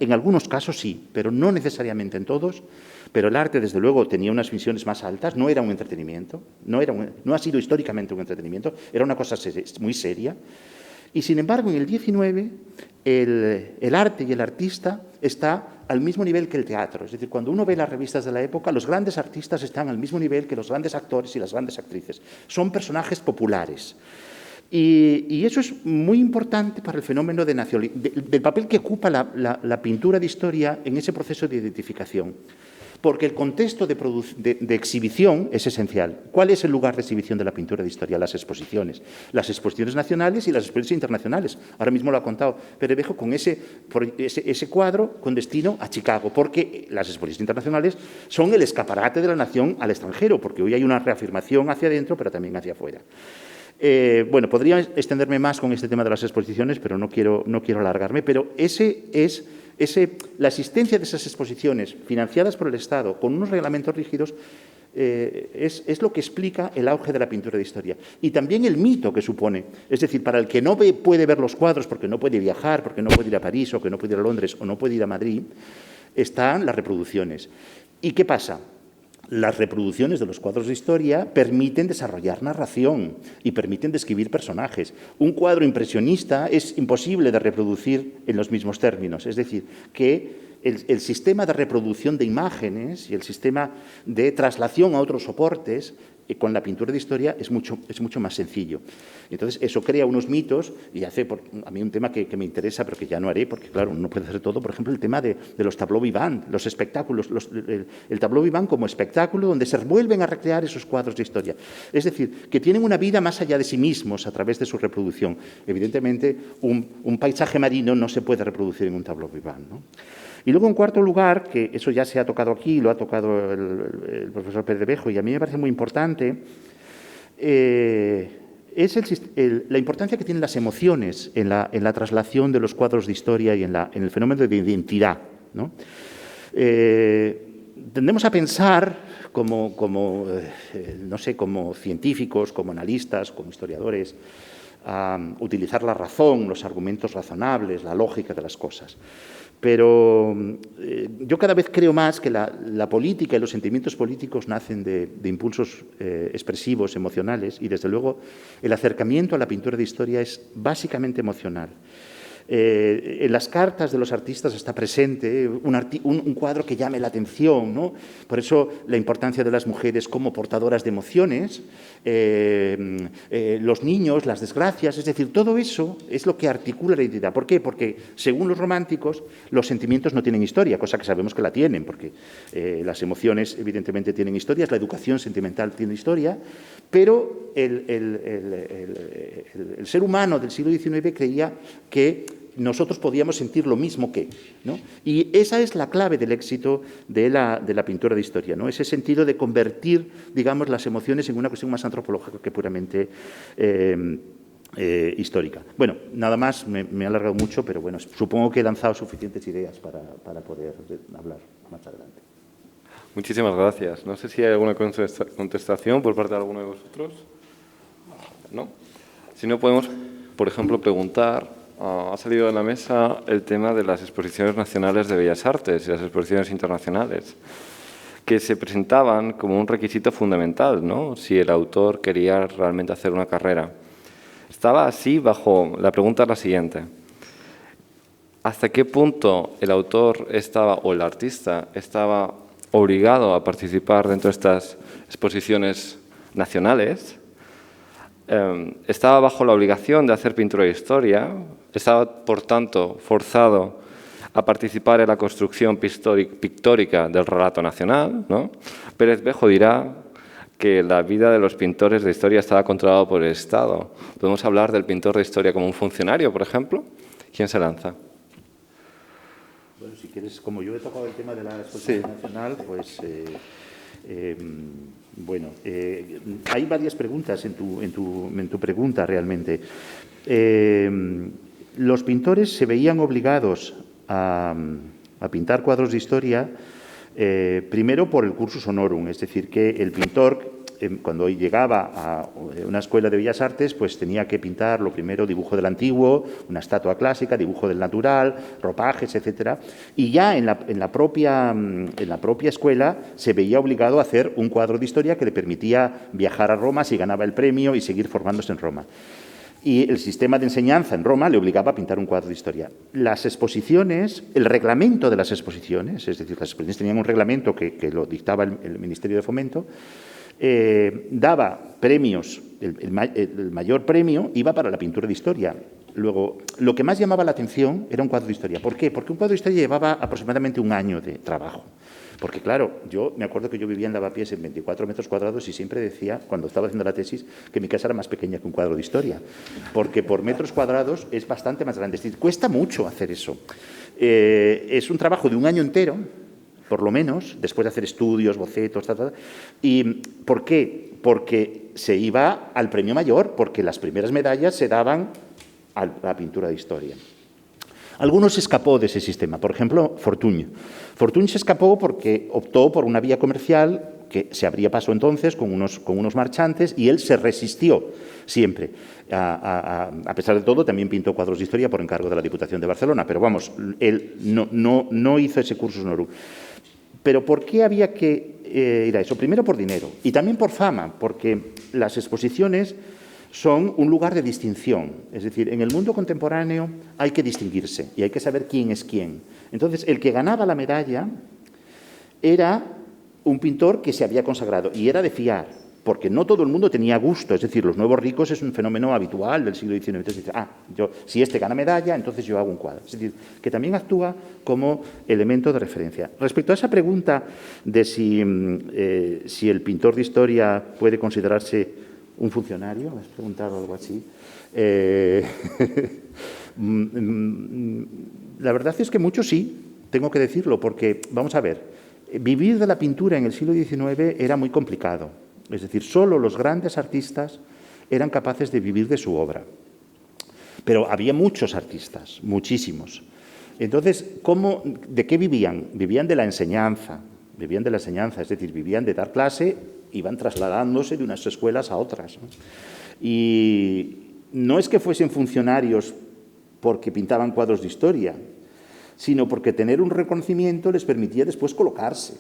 en algunos casos sí, pero no necesariamente en todos, pero el arte desde luego tenía unas visiones más altas, no era un entretenimiento, no ha sido históricamente un entretenimiento, era una cosa muy seria. Y sin embargo en el XIX el arte y el artista está al mismo nivel que el teatro. Es decir, cuando uno ve las revistas de la época, los grandes artistas están al mismo nivel que los grandes actores y las grandes actrices. Son personajes populares. Y eso es muy importante para el fenómeno del papel que ocupa la pintura de historia en ese proceso de identificación. Porque el contexto de exhibición es esencial. ¿Cuál es el lugar de exhibición de la pintura de historia? Las exposiciones nacionales y las exposiciones internacionales. Ahora mismo lo ha contado Perevejo con ese cuadro con destino a Chicago, porque las exposiciones internacionales son el escaparate de la nación al extranjero, porque hoy hay una reafirmación hacia adentro, pero también hacia afuera. Bueno, podría extenderme más con este tema de las exposiciones, pero no quiero alargarme, pero la existencia de esas exposiciones financiadas por el Estado con unos reglamentos rígidos es lo que explica el auge de la pintura de historia. Y también el mito que supone. Es decir, para el que no puede ver los cuadros porque no puede viajar, porque no puede ir a París o que no puede ir a Londres o no puede ir a Madrid, están las reproducciones. ¿Y qué pasa? Las reproducciones de los cuadros de historia permiten desarrollar narración y permiten describir personajes. Un cuadro impresionista es imposible de reproducir en los mismos términos. Es decir, que el sistema de reproducción de imágenes y el sistema de traslación a otros soportes con la pintura de historia es mucho más sencillo. Entonces, eso crea unos mitos y hace, a mí un tema que me interesa, pero que ya no haré, porque claro, no puede hacer todo, por ejemplo, el tema de los tableaux vivants, los espectáculos, el tableau vivant como espectáculo donde se vuelven a recrear esos cuadros de historia. Es decir, que tienen una vida más allá de sí mismos a través de su reproducción. Evidentemente, un paisaje marino no se puede reproducir en un tableau vivant, ¿no? Y luego, en cuarto lugar, que eso ya se ha tocado aquí, lo ha tocado el profesor Perevejo, y a mí me parece muy importante, es la importancia que tienen las emociones en la traslación de los cuadros de historia y en el fenómeno de identidad, ¿no? Tendemos a pensar como científicos, como analistas, como historiadores, a utilizar la razón, los argumentos razonables, la lógica de las cosas. Pero yo cada vez creo más que la política y los sentimientos políticos nacen de impulsos expresivos, emocionales, y desde luego el acercamiento a la pintura de historia es básicamente emocional. En las cartas de los artistas está presente un cuadro que llame la atención, ¿no? Por eso la importancia de las mujeres como portadoras de emociones, los niños, las desgracias, es decir, todo eso es lo que articula la identidad. ¿Por qué? Porque, según los románticos, los sentimientos no tienen historia, cosa que sabemos que la tienen, porque las emociones evidentemente tienen historias, la educación sentimental tiene historia, pero el ser humano del siglo XIX creía que nosotros podíamos sentir lo mismo que, ¿no? Y esa es la clave del éxito de la pintura de historia, ¿no? Ese sentido de convertir, digamos, las emociones en una cuestión más antropológica que puramente histórica. Bueno, nada más, me he alargado mucho, pero bueno, supongo que he lanzado suficientes ideas para poder hablar más adelante. Muchísimas gracias. No sé si hay alguna contestación por parte de alguno de vosotros. ¿No? Si no, podemos, por ejemplo, preguntar. Ha salido de la mesa el tema de las exposiciones nacionales de Bellas Artes y las exposiciones internacionales, que se presentaban como un requisito fundamental, ¿no? Si el autor quería realmente hacer una carrera. Estaba así bajo... La pregunta es la siguiente. ¿hasta qué punto el autor o el artista estaba obligado a participar dentro de estas exposiciones nacionales? Estaba bajo la obligación de hacer pintura de historia, estaba, por tanto, forzado a participar en la construcción pictórica del relato nacional, ¿no? Pérez Bejo dirá que la vida de los pintores de historia estaba controlada por el Estado. ¿Podemos hablar del pintor de historia como un funcionario, por ejemplo? ¿Quién se lanza? Bueno, si quieres, como yo he tocado el tema de la exposición nacional, pues hay varias preguntas en tu pregunta realmente. Los pintores se veían obligados a pintar cuadros de historia primero por el cursus honorum, es decir, que el pintor cuando llegaba a una escuela de Bellas Artes, pues tenía que pintar lo primero dibujo del antiguo, una estatua clásica, dibujo del natural, ropajes, etcétera. Y ya en la propia escuela se veía obligado a hacer un cuadro de historia que le permitía viajar a Roma si ganaba el premio y seguir formándose en Roma. Y el sistema de enseñanza en Roma le obligaba a pintar un cuadro de historia. Las exposiciones, el reglamento de las exposiciones, es decir, las exposiciones tenían un reglamento que lo dictaba el Ministerio de Fomento, daba premios, el mayor premio iba para la pintura de historia. Luego, lo que más llamaba la atención era un cuadro de historia. ¿Por qué? Porque un cuadro de historia llevaba aproximadamente un año de trabajo. Porque, claro, yo me acuerdo que yo vivía en Lavapiés en 24 metros cuadrados y siempre decía, cuando estaba haciendo la tesis, que mi casa era más pequeña que un cuadro de historia. Porque por metros cuadrados es bastante más grande. Es decir, cuesta mucho hacer eso. Es un trabajo de un año entero, por lo menos, después de hacer estudios, bocetos, tal. ¿Y por qué? Porque se iba al premio mayor, porque las primeras medallas se daban a la pintura de historia. Algunos se escapó de ese sistema, por ejemplo, Fortuny. Fortuny se escapó porque optó por una vía comercial que se abría paso entonces con unos marchantes y él se resistió siempre. A pesar de todo, también pintó cuadros de historia por encargo de la Diputación de Barcelona, pero vamos, él no hizo ese cursus honorum. Pero ¿por qué había que ir a eso? Primero por dinero y también por fama, porque las exposiciones son un lugar de distinción. Es decir, en el mundo contemporáneo hay que distinguirse y hay que saber quién es quién. Entonces, el que ganaba la medalla era un pintor que se había consagrado y era de fiar, porque no todo el mundo tenía gusto. Es decir, los nuevos ricos es un fenómeno habitual del siglo XIX. Entonces dice, si este gana medalla, entonces yo hago un cuadro. Es decir, que también actúa como elemento de referencia. Respecto a esa pregunta de si el pintor de historia puede considerarse un funcionario, me has preguntado algo así. La verdad es que muchos sí, tengo que decirlo, porque, vamos a ver, vivir de la pintura en el siglo XIX era muy complicado. Es decir, solo los grandes artistas eran capaces de vivir de su obra. Pero había muchos artistas, muchísimos. Entonces, ¿de qué vivían? Vivían de la enseñanza, es decir, vivían de dar clase, iban trasladándose de unas escuelas a otras, ¿no? Y no es que fuesen funcionarios porque pintaban cuadros de historia, sino porque tener un reconocimiento les permitía después colocarse.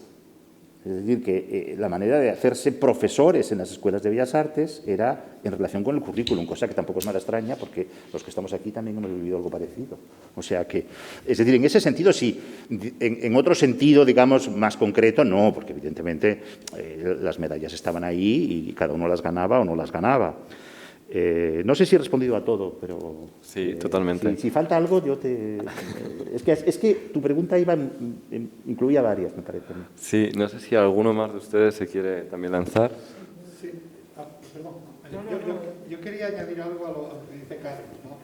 Es decir, que la manera de hacerse profesores en las escuelas de Bellas Artes era en relación con el currículum, cosa que tampoco es nada extraña porque los que estamos aquí también hemos vivido algo parecido. O sea que, es decir, en ese sentido sí, en otro sentido, digamos, más concreto, no, porque evidentemente las medallas estaban ahí y cada uno las ganaba o no las ganaba. No sé si he respondido a todo, pero... Sí, totalmente. Si falta algo, yo te... Es que tu pregunta incluía varias, me parece. Sí, no sé si alguno más de ustedes se quiere también lanzar. Sí, perdón. Yo quería añadir algo a lo que dice Carlos, ¿no?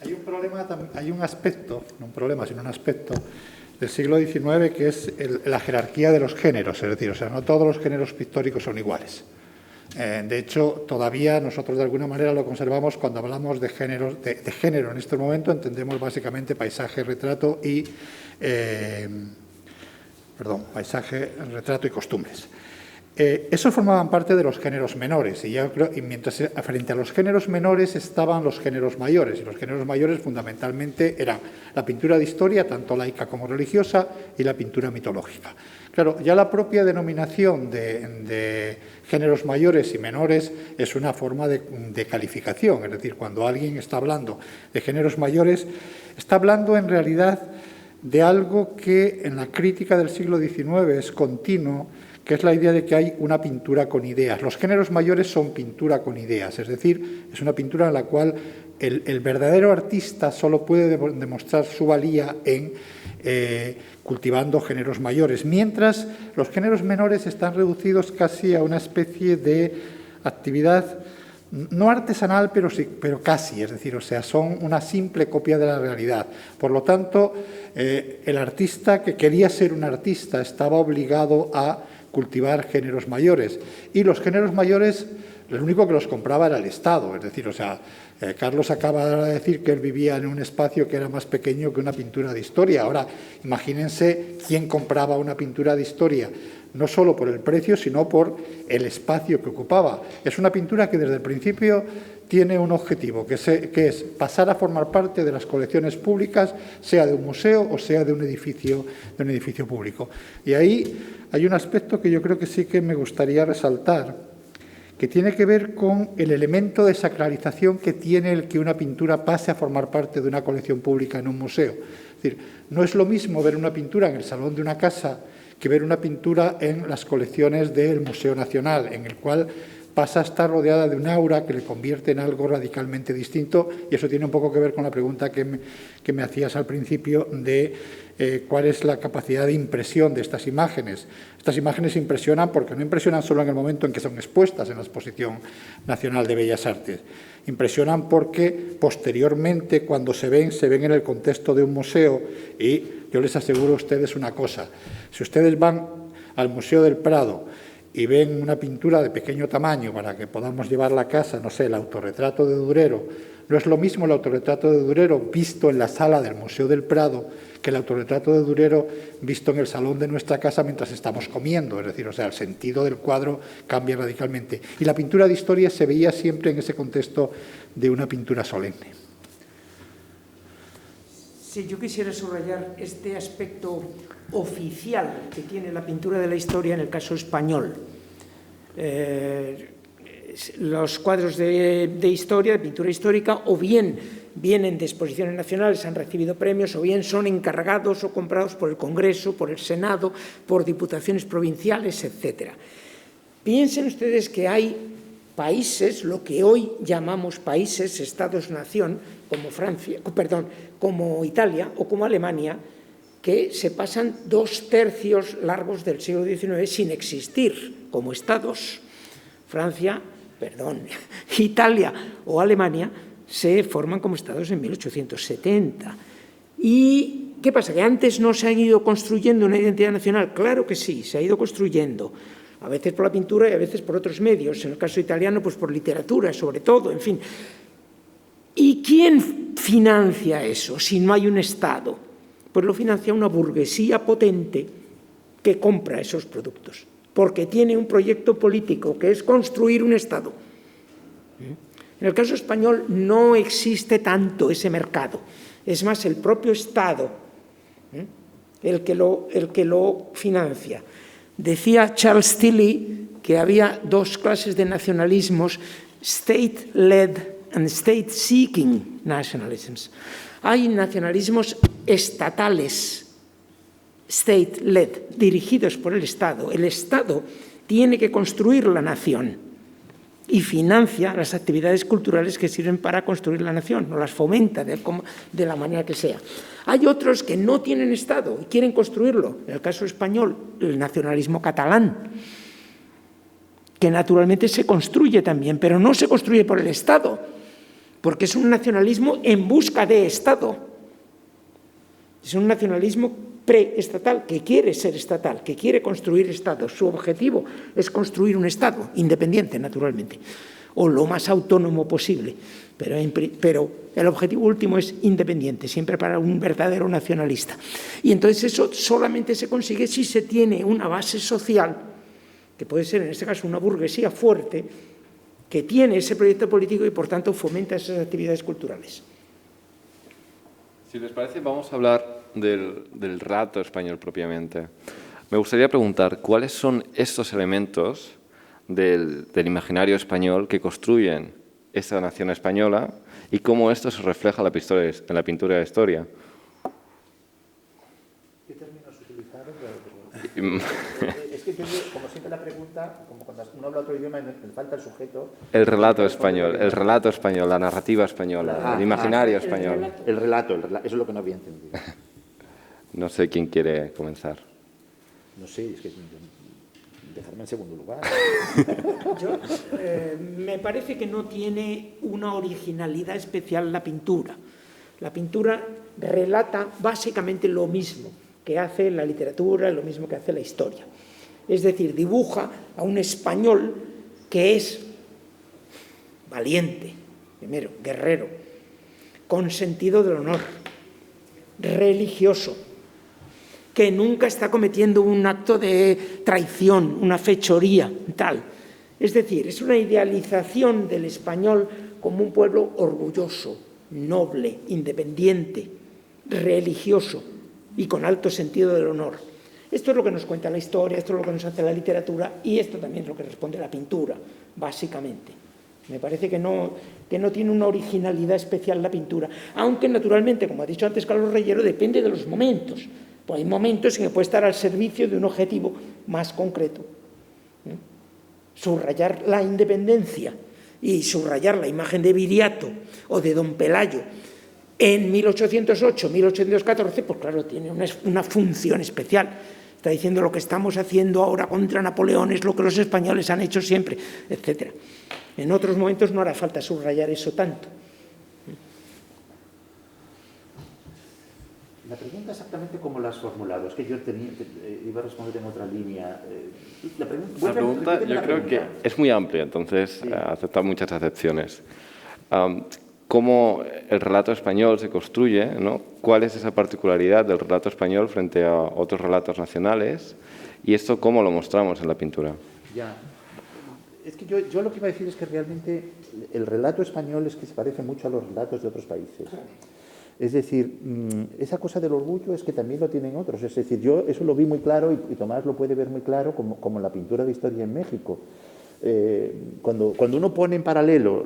Hay un problema, hay un aspecto, no un problema, sino un aspecto del siglo XIX que es la jerarquía de los géneros, es decir, no todos los géneros pictóricos son iguales. De hecho, todavía nosotros de alguna manera lo conservamos cuando hablamos de género en este momento, entendemos básicamente paisaje, retrato y paisaje, retrato y costumbres. Esos formaban parte de los géneros menores y mientras frente a los géneros menores estaban los géneros mayores, y los géneros mayores fundamentalmente eran la pintura de historia, tanto laica como religiosa, y la pintura mitológica. Claro, ya la propia denominación de géneros mayores y menores es una forma de calificación, es decir, cuando alguien está hablando de géneros mayores, está hablando en realidad de algo que en la crítica del siglo XIX es continuo, que es la idea de que hay una pintura con ideas. Los géneros mayores son pintura con ideas, es decir, es una pintura en la cual el verdadero artista solo puede demostrar su valía en cultivando géneros mayores, mientras los géneros menores están reducidos casi a una especie de actividad no artesanal, pero casi, es decir, o sea, son una simple copia de la realidad. Por lo tanto, el artista que quería ser un artista estaba obligado a cultivar géneros mayores, y los géneros mayores, lo único que los compraba era el Estado, es decir, o sea, Carlos acaba de decir que él vivía en un espacio que era más pequeño que una pintura de historia. Ahora, imagínense quién compraba una pintura de historia, no solo por el precio, sino por el espacio que ocupaba. Es una pintura que desde el principio tiene un objetivo, que es pasar a formar parte de las colecciones públicas, sea de un museo o sea de un edificio público. Y ahí hay un aspecto que yo creo que sí que me gustaría resaltar, que tiene que ver con el elemento de sacralización que tiene el que una pintura pase a formar parte de una colección pública en un museo. Es decir, no es lo mismo ver una pintura en el salón de una casa que ver una pintura en las colecciones del Museo Nacional, en el cual pasa a estar rodeada de un aura que le convierte en algo radicalmente distinto, y eso tiene un poco que ver con la pregunta que me hacías al principio de cuál es la capacidad de impresión de estas imágenes. Estas imágenes impresionan porque no impresionan solo en el momento en que son expuestas en la Exposición Nacional de Bellas Artes, impresionan porque posteriormente, cuando se ven en el contexto de un museo, y yo les aseguro a ustedes una cosa: si ustedes van al Museo del Prado y ven una pintura de pequeño tamaño para que podamos llevarla a casa, no sé, el autorretrato de Durero, no es lo mismo el autorretrato de Durero visto en la sala del Museo del Prado que el autorretrato de Durero visto en el salón de nuestra casa mientras estamos comiendo. Es decir, o sea, el sentido del cuadro cambia radicalmente. Y la pintura de historia se veía siempre en ese contexto de una pintura solemne. Sí, yo quisiera subrayar este aspecto oficial que tiene la pintura de la historia en el caso español. Los cuadros de historia, de pintura histórica, o bien vienen de exposiciones nacionales, han recibido premios, o bien son encargados o comprados por el Congreso, por el Senado, por diputaciones provinciales, etc. Piensen ustedes que hay países, lo que hoy llamamos países, estados-nación, como Italia o como Alemania, que se pasan 2/3 largos del siglo XIX sin existir como estados. Italia o Alemania se forman como estados en 1870. ¿Y qué pasa? ¿Que antes no se han ido construyendo una identidad nacional? Claro que sí, se ha ido construyendo. A veces por la pintura y a veces por otros medios. En el caso italiano, pues por literatura, sobre todo, en fin. ¿Y quién financia eso si no hay un Estado? Pues lo financia una burguesía potente que compra esos productos, porque tiene un proyecto político que es construir un Estado. En el caso español no existe tanto ese mercado. Es más, el propio Estado el que lo financia. Decía Charles Tilly que había dos clases de nacionalismos: state-led and state-seeking nationalisms. Hay nacionalismos estatales, state-led, dirigidos por el Estado. El Estado tiene que construir la nación y financia las actividades culturales que sirven para construir la nación, o las fomenta de la manera que sea. Hay otros que no tienen Estado y quieren construirlo. En el caso español, el nacionalismo catalán, que naturalmente se construye también, pero no se construye por el Estado, porque es un nacionalismo en busca de Estado. Es un nacionalismo preestatal, que quiere ser estatal, que quiere construir Estado. Su objetivo es construir un Estado independiente, naturalmente, o lo más autónomo posible, pero el objetivo último es independiente, siempre para un verdadero nacionalista. Y entonces eso solamente se consigue si se tiene una base social que puede ser en este caso una burguesía fuerte, que tiene ese proyecto político y por tanto fomenta esas actividades culturales. Si les parece, vamos a hablar del relato español propiamente. Me gustaría preguntar cuáles son estos elementos del imaginario español que construyen esta nación española y cómo esto se refleja en la pintura de la historia. ¿Qué términos utilizaron? Es que yo, como siempre la pregunta, como cuando uno habla otro idioma, me falta el sujeto. El relato español, la narrativa española, el imaginario español. El relato, eso es lo que no había entendido. No sé quién quiere comenzar. No sé, es que dejarme en segundo lugar. Me parece que no tiene una originalidad especial la pintura. La pintura relata básicamente lo mismo que hace la literatura, lo mismo que hace la historia. Es decir, dibuja a un español que es valiente, primero, guerrero, con sentido del honor, religioso, que nunca está cometiendo un acto de traición, una fechoría, tal. Es decir, es una idealización del español como un pueblo orgulloso, noble, independiente, religioso y con alto sentido del honor. Esto es lo que nos cuenta la historia, esto es lo que nos hace la literatura y esto también es lo que responde la pintura, básicamente. Me parece que no tiene una originalidad especial la pintura, aunque naturalmente, como ha dicho antes Carlos Reyero, depende de los momentos. Pues hay momentos en que puede estar al servicio de un objetivo más concreto. Subrayar la independencia y subrayar la imagen de Viriato o de Don Pelayo en 1808, 1814, pues claro, tiene una función especial. Está diciendo lo que estamos haciendo ahora contra Napoleón es lo que los españoles han hecho siempre, etc. En otros momentos no hará falta subrayar eso tanto. La pregunta exactamente cómo la has formulado. Es que yo iba a responder en otra línea. La pregunta yo creo que es muy amplia, entonces sí. Acepta muchas acepciones. ¿Cómo el relato español se construye? ¿No? ¿Cuál es esa particularidad del relato español frente a otros relatos nacionales? ¿Y esto cómo lo mostramos en la pintura? Ya. Es que yo lo que iba a decir es que realmente el relato español es que se parece mucho a los relatos de otros países. Es decir, esa cosa del orgullo es que también lo tienen otros. Es decir, yo eso lo vi muy claro y Tomás lo puede ver muy claro como la pintura de historia en México. Cuando uno pone en paralelo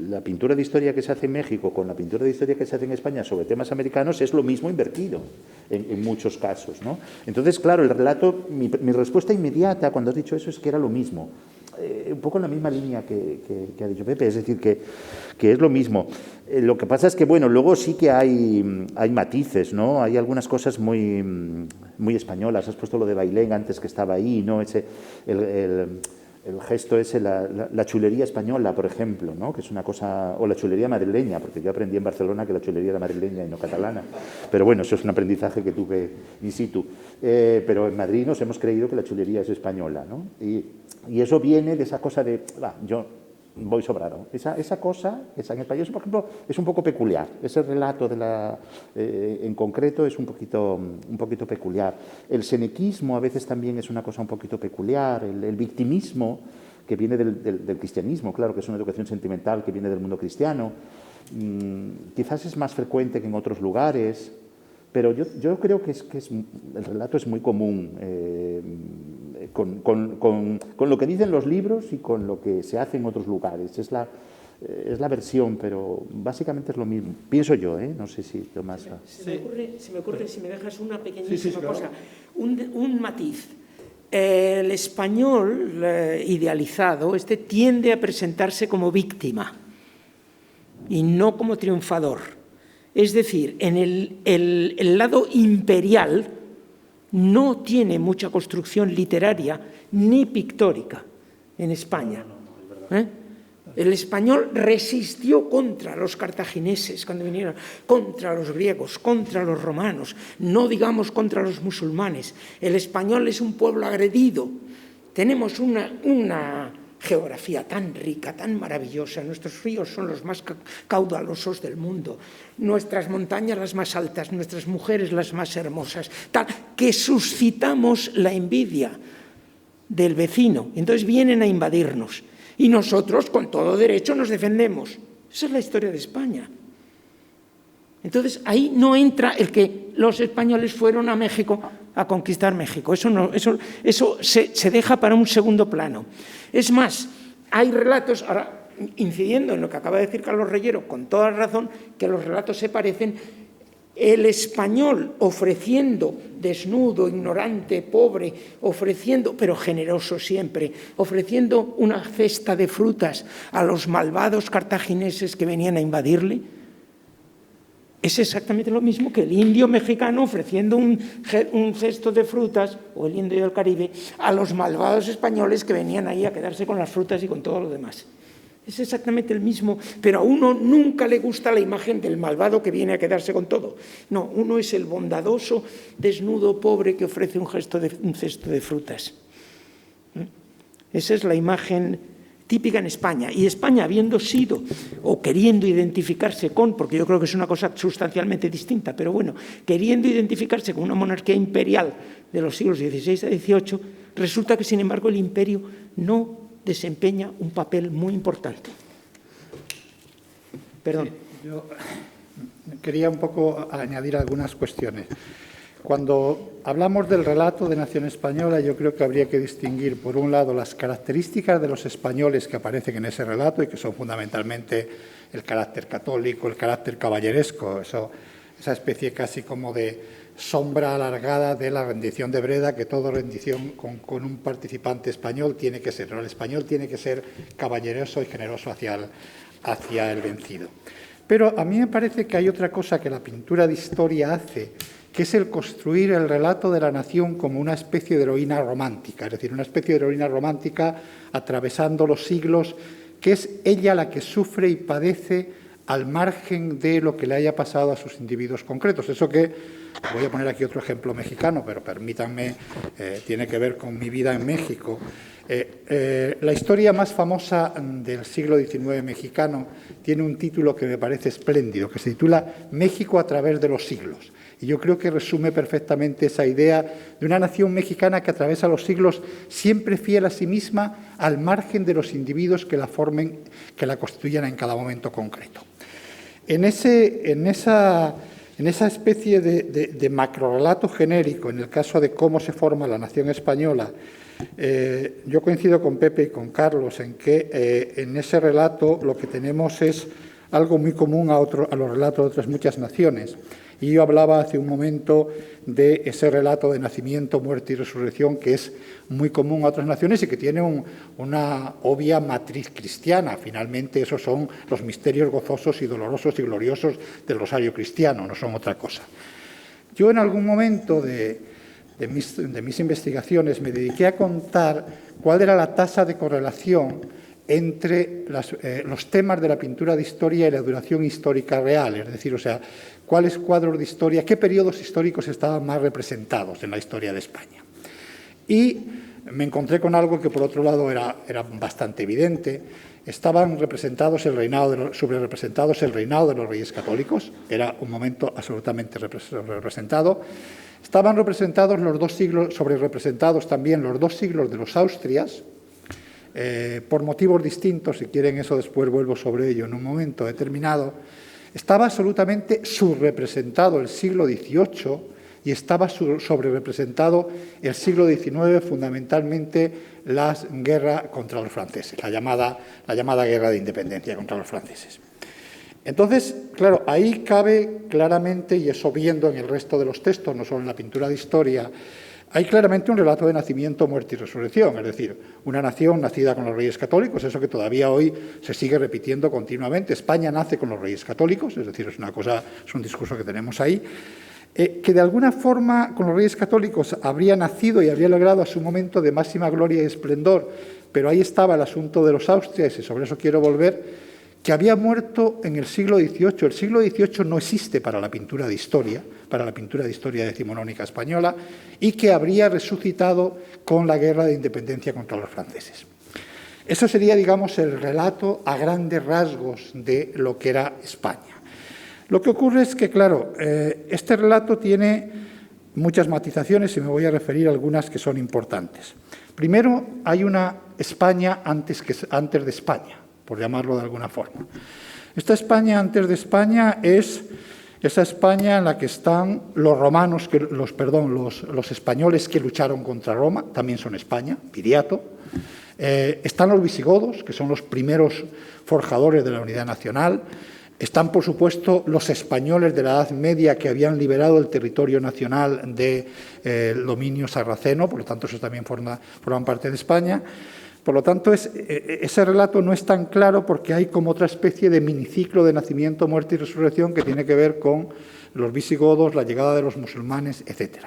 la pintura de historia que se hace en México con la pintura de historia que se hace en España sobre temas americanos, es lo mismo invertido en muchos casos, ¿no? Entonces, claro, el relato, mi respuesta inmediata cuando has dicho eso es que era lo mismo. Un poco en la misma línea que ha dicho Pepe, es decir, que es lo mismo. Lo que pasa es que, bueno, luego sí que hay matices, ¿no? Hay algunas cosas muy españolas. Has puesto lo de Bailén antes que estaba ahí, ¿no? El gesto ese, la chulería española, por ejemplo, ¿no? Que es una cosa, o la chulería madrileña, porque yo aprendí en Barcelona que la chulería era madrileña y no catalana. Pero bueno, eso es un aprendizaje que tuve in situ. Pero en Madrid nos hemos creído que la chulería es española, ¿no? Y eso viene de esa cosa de, yo voy sobrado. Esa cosa, en español, por ejemplo, es un poco peculiar. Ese relato en concreto es un poquito peculiar. El senequismo a veces también es una cosa un poquito peculiar. El victimismo, que viene del cristianismo, claro, que es una educación sentimental que viene del mundo cristiano, quizás es más frecuente que en otros lugares, pero yo creo que el relato es muy común con lo que dicen los libros y con lo que se hace en otros lugares. Es la versión, pero básicamente es lo mismo. Pienso yo, no sé si Tomás... Se me ocurre, si me dejas una pequeñísima cosa, un matiz. El español idealizado tiende a presentarse como víctima y no como triunfador. Es decir, en el lado imperial no tiene mucha construcción literaria ni pictórica en España. El español resistió contra los cartagineses cuando vinieron, contra los griegos, contra los romanos, no digamos contra los musulmanes. El español es un pueblo agredido. Tenemos una geografía tan rica, tan maravillosa. Nuestros ríos son los más caudalosos del mundo, nuestras montañas las más altas, nuestras mujeres las más hermosas, tal que suscitamos la envidia del vecino. Entonces vienen a invadirnos y nosotros con todo derecho nos defendemos. Esa es la historia de España. Entonces ahí no entra el que los españoles fueron a México a conquistar México. Eso se deja para un segundo plano. Es más, hay relatos, ahora incidiendo en lo que acaba de decir Carlos Reyero, con toda razón, que los relatos se parecen. El español ofreciendo, desnudo, ignorante, pobre, ofreciendo, pero generoso siempre, ofreciendo una cesta de frutas a los malvados cartagineses que venían a invadirle, es exactamente lo mismo que el indio mexicano ofreciendo un cesto de frutas, o el indio del Caribe, a los malvados españoles que venían ahí a quedarse con las frutas y con todo lo demás. Es exactamente el mismo, pero a uno nunca le gusta la imagen del malvado que viene a quedarse con todo. No, uno es el bondadoso, desnudo, pobre, que ofrece un cesto de frutas. Esa es la imagen típica en España. Y España, habiendo sido o queriendo identificarse con, porque yo creo que es una cosa sustancialmente distinta, pero bueno, queriendo identificarse con una monarquía imperial de los siglos XVI a XVIII, resulta que, sin embargo, el imperio no desempeña un papel muy importante. Perdón. Sí, yo quería un poco añadir algunas cuestiones. Cuando hablamos del relato de nación española, yo creo que habría que distinguir, por un lado, las características de los españoles que aparecen en ese relato y que son fundamentalmente el carácter católico, el carácter caballeresco, esa especie casi como de sombra alargada de la rendición de Breda, que toda rendición con un participante español tiene que ser. El español tiene que ser caballeroso y generoso hacia el vencido. Pero a mí me parece que hay otra cosa que la pintura de historia hace, que es el construir el relato de la nación como una especie de heroína romántica, es decir, una especie de heroína romántica atravesando los siglos, que es ella la que sufre y padece al margen de lo que le haya pasado a sus individuos concretos. Eso que, voy a poner aquí otro ejemplo mexicano, pero permítanme, tiene que ver con mi vida en México. La historia más famosa del siglo XIX mexicano tiene un título que me parece espléndido, que se titula México a través de los siglos. Y yo creo que resume perfectamente esa idea de una nación mexicana que atraviesa los siglos siempre fiel a sí misma, al margen de los individuos que la formen, que la constituyan en cada momento concreto. En esa especie de macrorelato genérico, en el caso de cómo se forma la nación española, yo coincido con Pepe y con Carlos en que en ese relato lo que tenemos es algo muy común a los relatos de otras muchas naciones. Y yo hablaba hace un momento de ese relato de nacimiento, muerte y resurrección que es muy común a otras naciones y que tiene una obvia matriz cristiana. Finalmente, esos son los misterios gozosos y dolorosos y gloriosos del rosario cristiano, no son otra cosa. Yo en algún momento de mis investigaciones me dediqué a contar cuál era la tasa de correlación entre los temas de la pintura de historia y la duración histórica real, es decir, o sea, cuáles cuadros de historia, qué periodos históricos estaban más representados en la historia de España. Y me encontré con algo que, por otro lado, era bastante evidente. Estaban representados sobrerepresentados el reinado de los reyes católicos, era un momento absolutamente representado. Estaban representados los dos siglos, sobrerepresentados también los dos siglos de los Austrias, por motivos distintos, si quieren eso después vuelvo sobre ello en un momento determinado. Estaba absolutamente subrepresentado el siglo XVIII y estaba sobrerepresentado el siglo XIX, fundamentalmente la guerra contra los franceses, la llamada guerra de independencia contra los franceses. Entonces, claro, ahí cabe claramente, y eso viendo en el resto de los textos, no solo en la pintura de historia, hay claramente un relato de nacimiento, muerte y resurrección, es decir, una nación nacida con los reyes católicos, eso que todavía hoy se sigue repitiendo continuamente. España nace con los reyes católicos, es decir, es un discurso que tenemos ahí, que de alguna forma con los reyes católicos habría nacido y habría logrado a su momento de máxima gloria y esplendor, pero ahí estaba el asunto de los Austrias y sobre eso quiero volver, que había muerto en el siglo XVIII. El siglo XVIII no existe para la pintura de historia, decimonónica española, y que habría resucitado con la guerra de independencia contra los franceses. Eso sería, digamos, el relato a grandes rasgos de lo que era España. Lo que ocurre es que, claro, este relato tiene muchas matizaciones y me voy a referir a algunas que son importantes. Primero, hay una España antes de España, por llamarlo de alguna forma. Esta España antes de España es esa España en la que están los romanos, los españoles que lucharon contra Roma, también son España, Viriato. Están los visigodos, que son los primeros forjadores de la unidad nacional. Están, por supuesto, los españoles de la Edad Media que habían liberado el territorio nacional del dominio sarraceno, por lo tanto, esos también forman parte de España. Por lo tanto, ese relato no es tan claro porque hay como otra especie de miniciclo de nacimiento, muerte y resurrección que tiene que ver con los visigodos, la llegada de los musulmanes, etc.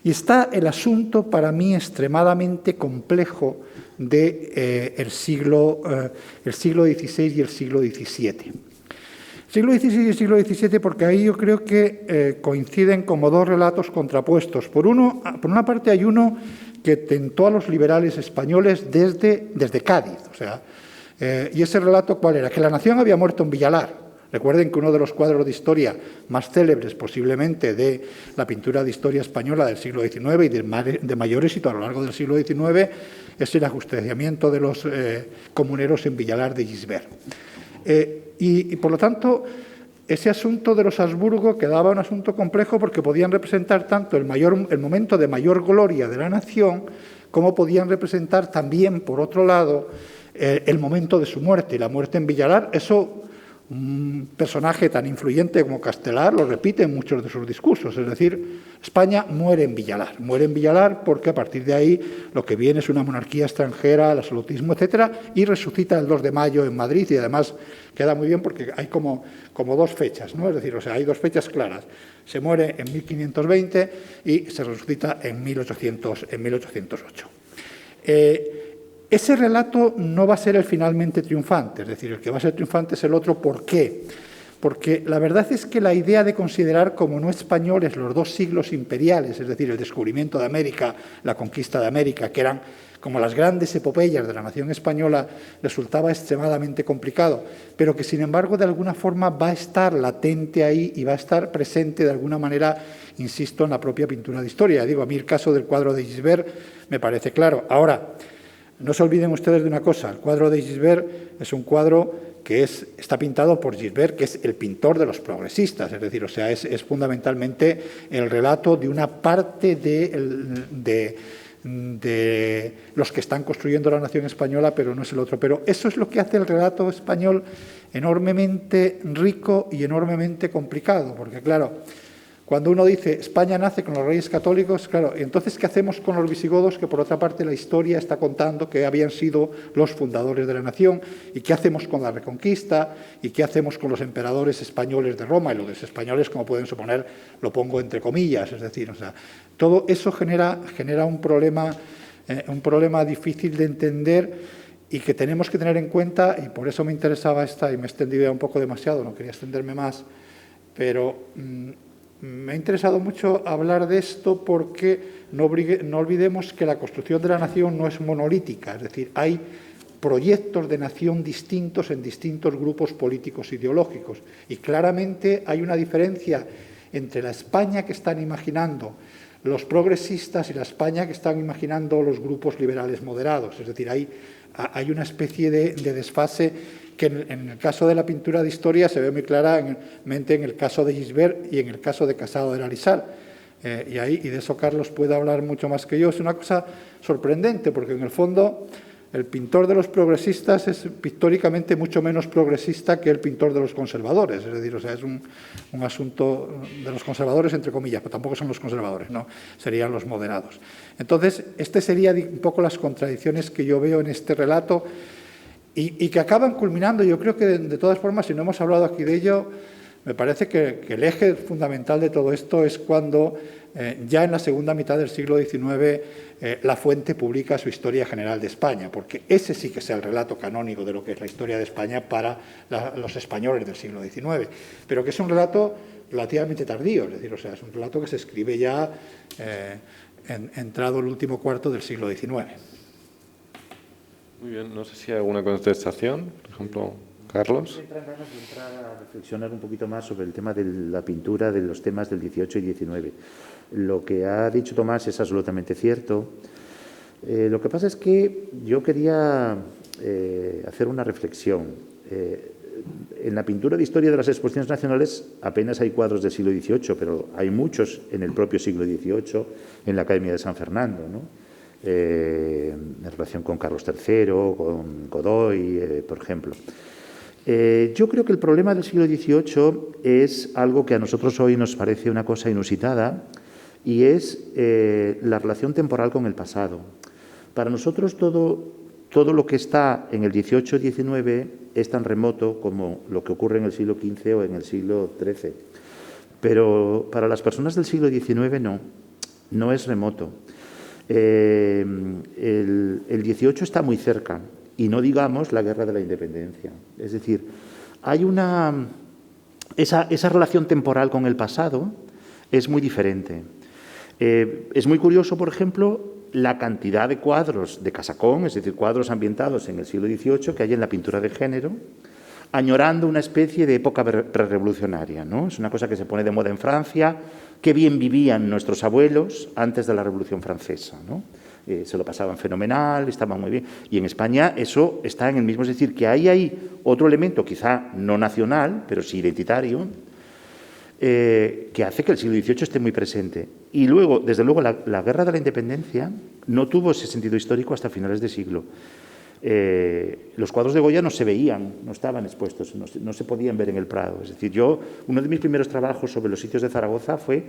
Y está el asunto, para mí, extremadamente complejo del siglo XVI y el siglo XVII. Siglo XVI y siglo XVII, porque ahí yo creo que coinciden como dos relatos contrapuestos. Por una parte hay uno que tentó a los liberales españoles desde Cádiz. Y ese relato, ¿cuál era? Que la nación había muerto en Villalar. Recuerden que uno de los cuadros de historia más célebres, posiblemente, de la pintura de historia española del siglo XIX y de mayor éxito a lo largo del siglo XIX, es el ajusticiamiento de los comuneros en Villalar de Gisbert. Y, por lo tanto, ese asunto de los Habsburgo quedaba un asunto complejo porque podían representar tanto el momento de mayor gloria de la nación como podían representar también, por otro lado, el momento de su muerte. Y la muerte en Villalar, eso un personaje tan influyente como Castelar lo repite en muchos de sus discursos. Es decir, España muere en Villalar porque a partir de ahí lo que viene es una monarquía extranjera, el absolutismo, etcétera, y resucita el 2 de mayo en Madrid y además queda muy bien porque hay como dos fechas, ¿no? Es decir, hay dos fechas claras. Se muere en 1520 y se resucita en 1808. Ese relato no va a ser el finalmente triunfante, es decir, el que va a ser triunfante es el otro. ¿Por qué? Porque la verdad es que la idea de considerar como no españoles los dos siglos imperiales, es decir, el descubrimiento de América, la conquista de América, que eran como las grandes epopeyas de la nación española, resultaba extremadamente complicado, pero que sin embargo de alguna forma va a estar latente ahí y va a estar presente de alguna manera, insisto, en la propia pintura de historia. Digo, a mí el caso del cuadro de Gisbert me parece claro. Ahora, no se olviden ustedes de una cosa, el cuadro de Gisbert es un cuadro que está pintado por Gisbert, que es el pintor de los progresistas, es decir, es fundamentalmente el relato de una parte de los que están construyendo la nación española, pero no es el otro. Pero eso es lo que hace el relato español enormemente rico y enormemente complicado, porque claro, cuando uno dice España nace con los reyes católicos, claro, entonces ¿qué hacemos con los visigodos? Que por otra parte la historia está contando que habían sido los fundadores de la nación. ¿Y qué hacemos con la Reconquista? ¿Y qué hacemos con los emperadores españoles de Roma? Y los españoles, como pueden suponer, lo pongo entre comillas. Es decir, todo eso genera un problema difícil de entender y que tenemos que tener en cuenta, y por eso me interesaba esta, y me he extendido ya un poco demasiado, no quería extenderme más, pero me ha interesado mucho hablar de esto porque no olvidemos que la construcción de la nación no es monolítica, es decir, hay proyectos de nación distintos en distintos grupos políticos ideológicos y claramente hay una diferencia entre la España que están imaginando los progresistas y la España que están imaginando los grupos liberales moderados, es decir, hay una especie de desfase que en el caso de la pintura de historia se ve muy claramente en el caso de Gisbert y en el caso de Casado del Arizal. Y de eso Carlos puede hablar mucho más que yo. Es una cosa sorprendente, porque en el fondo el pintor de los progresistas es pictóricamente mucho menos progresista que el pintor de los conservadores. Es decir, es un asunto de los conservadores, entre comillas, pero tampoco son los conservadores, no, serían los moderados. Entonces, serían un poco las contradicciones que yo veo en este relato, y que acaban culminando. Yo creo que, de todas formas, si no hemos hablado aquí de ello, me parece que el eje fundamental de todo esto es cuando, ya en la segunda mitad del siglo XIX, La Fuente publica su Historia General de España, porque ese sí que es el relato canónico de lo que es la historia de España para los españoles del siglo XIX, pero que es un relato relativamente tardío, es decir, es un relato que se escribe ya entrado el último cuarto del siglo XIX. Muy bien, no sé si hay alguna contestación, por ejemplo, Carlos. Entrar a reflexionar un poquito más sobre el tema de la pintura de los temas del 18 y 19. Lo que ha dicho Tomás es absolutamente cierto. Lo que pasa es que yo quería hacer una reflexión. En la pintura de historia de las exposiciones nacionales apenas hay cuadros del siglo XVIII, pero hay muchos en el propio siglo XVIII, en la Academia de San Fernando, ¿no? En relación con Carlos III, con Godoy, por ejemplo. Yo creo que el problema del siglo XVIII es algo que a nosotros hoy nos parece una cosa inusitada, y es la relación temporal con el pasado. Para nosotros todo lo que está en el XVIII-XIX es tan remoto como lo que ocurre en el siglo XV o en el siglo XIII. Pero para las personas del siglo XIX no es remoto. El XVIII está muy cerca, y no digamos la Guerra de la Independencia. Es decir, hay esa relación temporal con el pasado es muy diferente. Es muy curioso, por ejemplo, la cantidad de cuadros de Casacón, es decir, cuadros ambientados en el siglo XVIII que hay en la pintura de género, añorando una especie de época prerevolucionaria, ¿no? Es una cosa que se pone de moda en Francia. Qué bien vivían nuestros abuelos antes de la Revolución Francesa, ¿no? Se lo pasaban fenomenal, estaban muy bien. Y en España eso está en el mismo, es decir, que ahí hay otro elemento, quizá no nacional, pero sí identitario, que hace que el siglo XVIII esté muy presente. Y luego, desde luego, la Guerra de la Independencia no tuvo ese sentido histórico hasta finales de siglo. Los cuadros de Goya no se veían, no estaban expuestos, no se podían ver en el Prado. Es decir, uno de mis primeros trabajos sobre los sitios de Zaragoza fue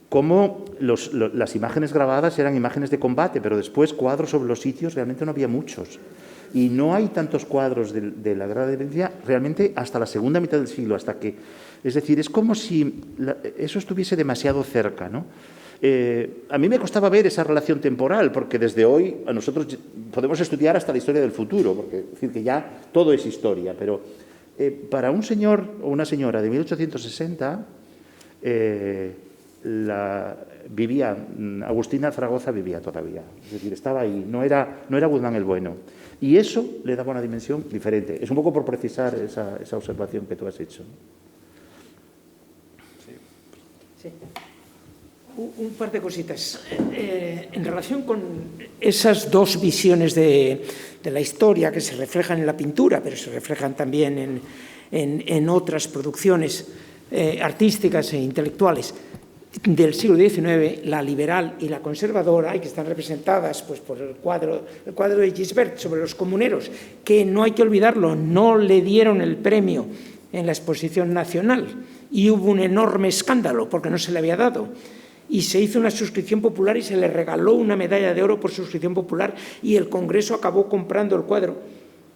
cómo las imágenes grabadas eran imágenes de combate, pero después cuadros sobre los sitios realmente no había muchos. Y no hay tantos cuadros de la Guerra de la Independencia realmente hasta la segunda mitad del siglo, es decir, es como si eso estuviese demasiado cerca, ¿no? A mí me costaba ver esa relación temporal, porque desde hoy a nosotros podemos estudiar hasta la historia del futuro, porque es decir, que ya todo es historia, pero para un señor o una señora de 1860 Agustina Zaragoza vivía todavía, es decir, estaba ahí, no era Guzmán el Bueno, y eso le daba una dimensión diferente. Es un poco por precisar esa observación que tú has hecho. Sí. Un par de cositas. En relación con esas dos visiones de la historia que se reflejan en la pintura, pero se reflejan también en otras producciones artísticas e intelectuales del siglo XIX, la liberal y la conservadora, y que están representadas pues, por el cuadro de Gisbert sobre los comuneros, que no hay que olvidarlo, no le dieron el premio en la Exposición Nacional y hubo un enorme escándalo porque no se le había dado. Y se hizo una suscripción popular y se le regaló una medalla de oro por suscripción popular, y el Congreso acabó comprando el cuadro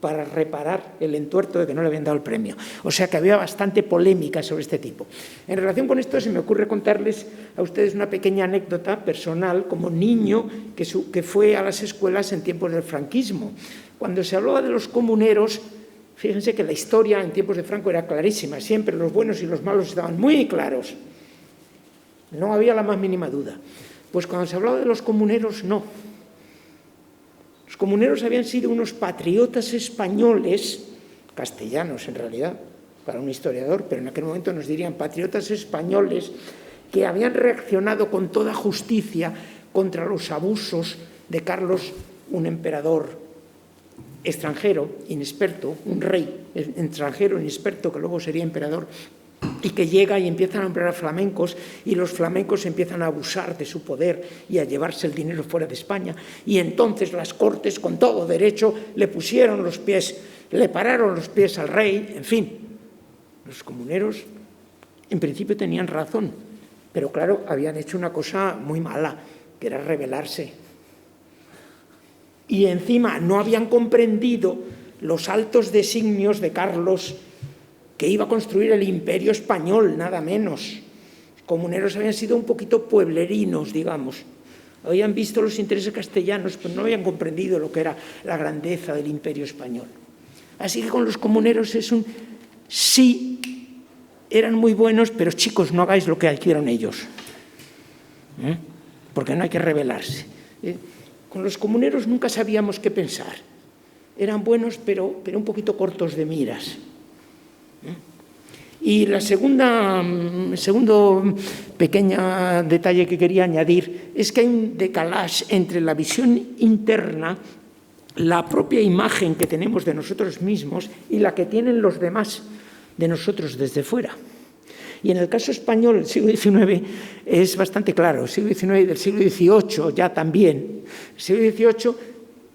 para reparar el entuerto de que no le habían dado el premio. O sea que había bastante polémica sobre este tipo. En relación con esto, se me ocurre contarles a ustedes una pequeña anécdota personal como niño que fue a las escuelas en tiempos del franquismo. Cuando se hablaba de los comuneros, fíjense que la historia en tiempos de Franco era clarísima. Siempre los buenos y los malos estaban muy claros. No había la más mínima duda. Pues cuando se hablaba de los comuneros, no. Los comuneros habían sido unos patriotas españoles, castellanos en realidad, para un historiador, pero en aquel momento nos dirían patriotas españoles, que habían reaccionado con toda justicia contra los abusos de Carlos, un emperador extranjero, inexperto, un rey extranjero, inexperto, que luego sería emperador, y que llega y empiezan a nombrar a flamencos, y los flamencos empiezan a abusar de su poder y a llevarse el dinero fuera de España, y entonces las Cortes, con todo derecho, le pararon los pies al rey. En fin, los comuneros en principio tenían razón, pero claro, habían hecho una cosa muy mala, que era rebelarse, y encima no habían comprendido los altos designios de Carlos, que iba a construir el imperio español, nada menos. Los comuneros habían sido un poquito pueblerinos, digamos. Habían visto los intereses castellanos, pero no habían comprendido lo que era la grandeza del imperio español. Así que con los comuneros sí, eran muy buenos, pero chicos, no hagáis lo que hicieron ellos, porque no hay que rebelarse. Con los comuneros nunca sabíamos qué pensar. Eran buenos, pero un poquito cortos de miras. Y el segundo pequeño detalle que quería añadir es que hay un decalage entre la visión interna, la propia imagen que tenemos de nosotros mismos y la que tienen los demás de nosotros desde fuera. Y en el caso español, el siglo XIX es bastante claro. El siglo XIX y del siglo XVIII ya también. El siglo XVIII,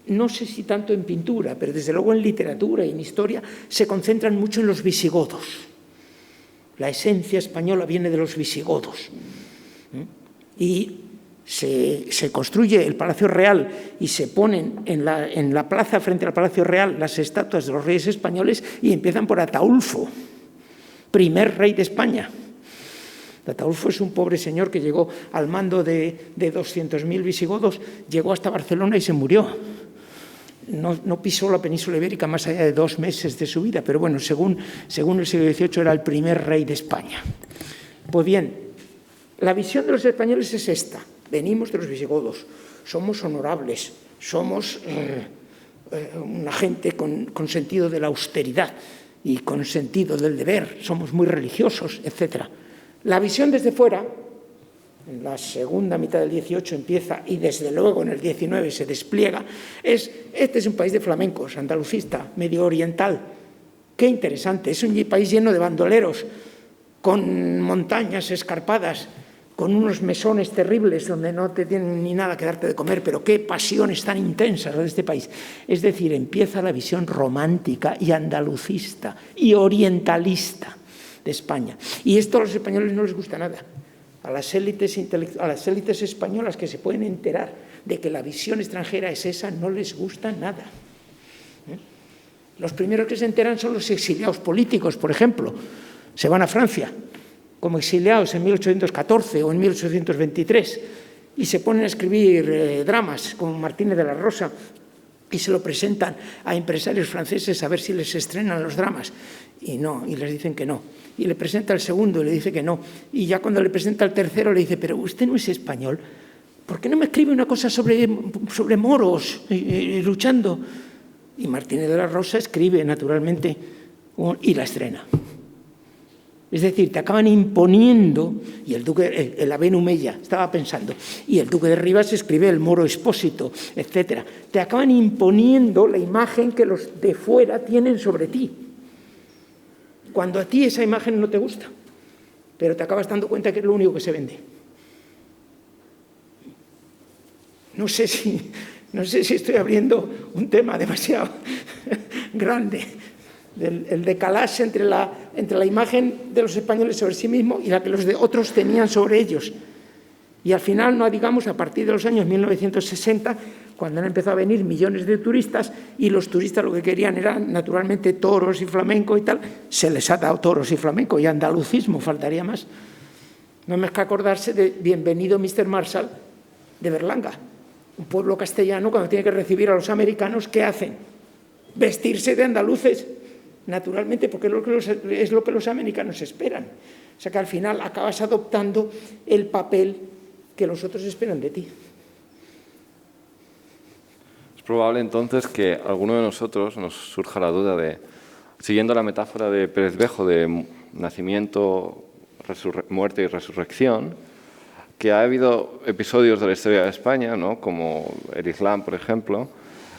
no sé si tanto en pintura, pero desde luego en literatura y en historia, se concentran mucho en los visigodos. La esencia española viene de los visigodos. Y se construye el Palacio Real y se ponen en la plaza frente al Palacio Real las estatuas de los reyes españoles y empiezan por Ataulfo, primer rey de España. Ataulfo es un pobre señor que llegó al mando de 200.000 visigodos, llegó hasta Barcelona y se murió. No pisó la península ibérica más allá de 2 meses de su vida, pero bueno, según el siglo XVIII era el primer rey de España. Pues bien, la visión de los españoles es esta. Venimos de los visigodos, somos honorables, somos una gente con sentido de la austeridad y con sentido del deber, somos muy religiosos, etc. La visión desde fuera, en la segunda mitad del XVIII empieza y desde luego en el XIX se despliega, este es un país de flamencos, andalucista, medio oriental. Qué interesante, es un país lleno de bandoleros, con montañas escarpadas, con unos mesones terribles donde no te tienen ni nada que darte de comer, pero qué pasiones tan intensas de este país. Es decir, empieza la visión romántica y andalucista y orientalista de España. Y esto a los españoles no les gusta nada. A las élites españolas que se pueden enterar de que la visión extranjera es esa, no les gusta nada. Los primeros que se enteran son los exiliados políticos, por ejemplo. Se van a Francia como exiliados en 1814 o en 1823 y se ponen a escribir dramas como Martínez de la Rosa y se lo presentan a empresarios franceses a ver si les estrenan los dramas. Y no, y les dicen que no. Y le presenta el segundo y le dice que no. Y ya cuando le presenta el tercero le dice, pero usted no es español, ¿por qué no me escribe una cosa sobre moros luchando? Y Martínez de la Rosa escribe, naturalmente, y la estrena. Es decir, te acaban imponiendo, y el Aben Humeya estaba pensando, y el duque de Rivas escribe el Moro Expósito, etc. Te acaban imponiendo la imagen que los de fuera tienen sobre ti. Cuando a ti esa imagen no te gusta, pero te acabas dando cuenta que es lo único que se vende. No sé si estoy abriendo un tema demasiado grande, el decalaje entre la imagen de los españoles sobre sí mismos y la que los de otros tenían sobre ellos. Y al final, no digamos, a partir de los años 1960, cuando han empezado a venir millones de turistas y los turistas lo que querían eran naturalmente toros y flamenco y tal, se les ha dado toros y flamenco y andalucismo, faltaría más. No hay más que acordarse de Bienvenido Mr. Marshall de Berlanga, un pueblo castellano cuando tiene que recibir a los americanos, ¿qué hacen? Vestirse de andaluces, naturalmente, porque es lo que los americanos esperan. O sea que al final acabas adoptando el papel que los otros esperan de ti. Es probable entonces que a alguno de nosotros nos surja la duda de, siguiendo la metáfora de Pérez Bejo de nacimiento, muerte y resurrección, que ha habido episodios de la historia de España, ¿no?, como el Islam, por ejemplo,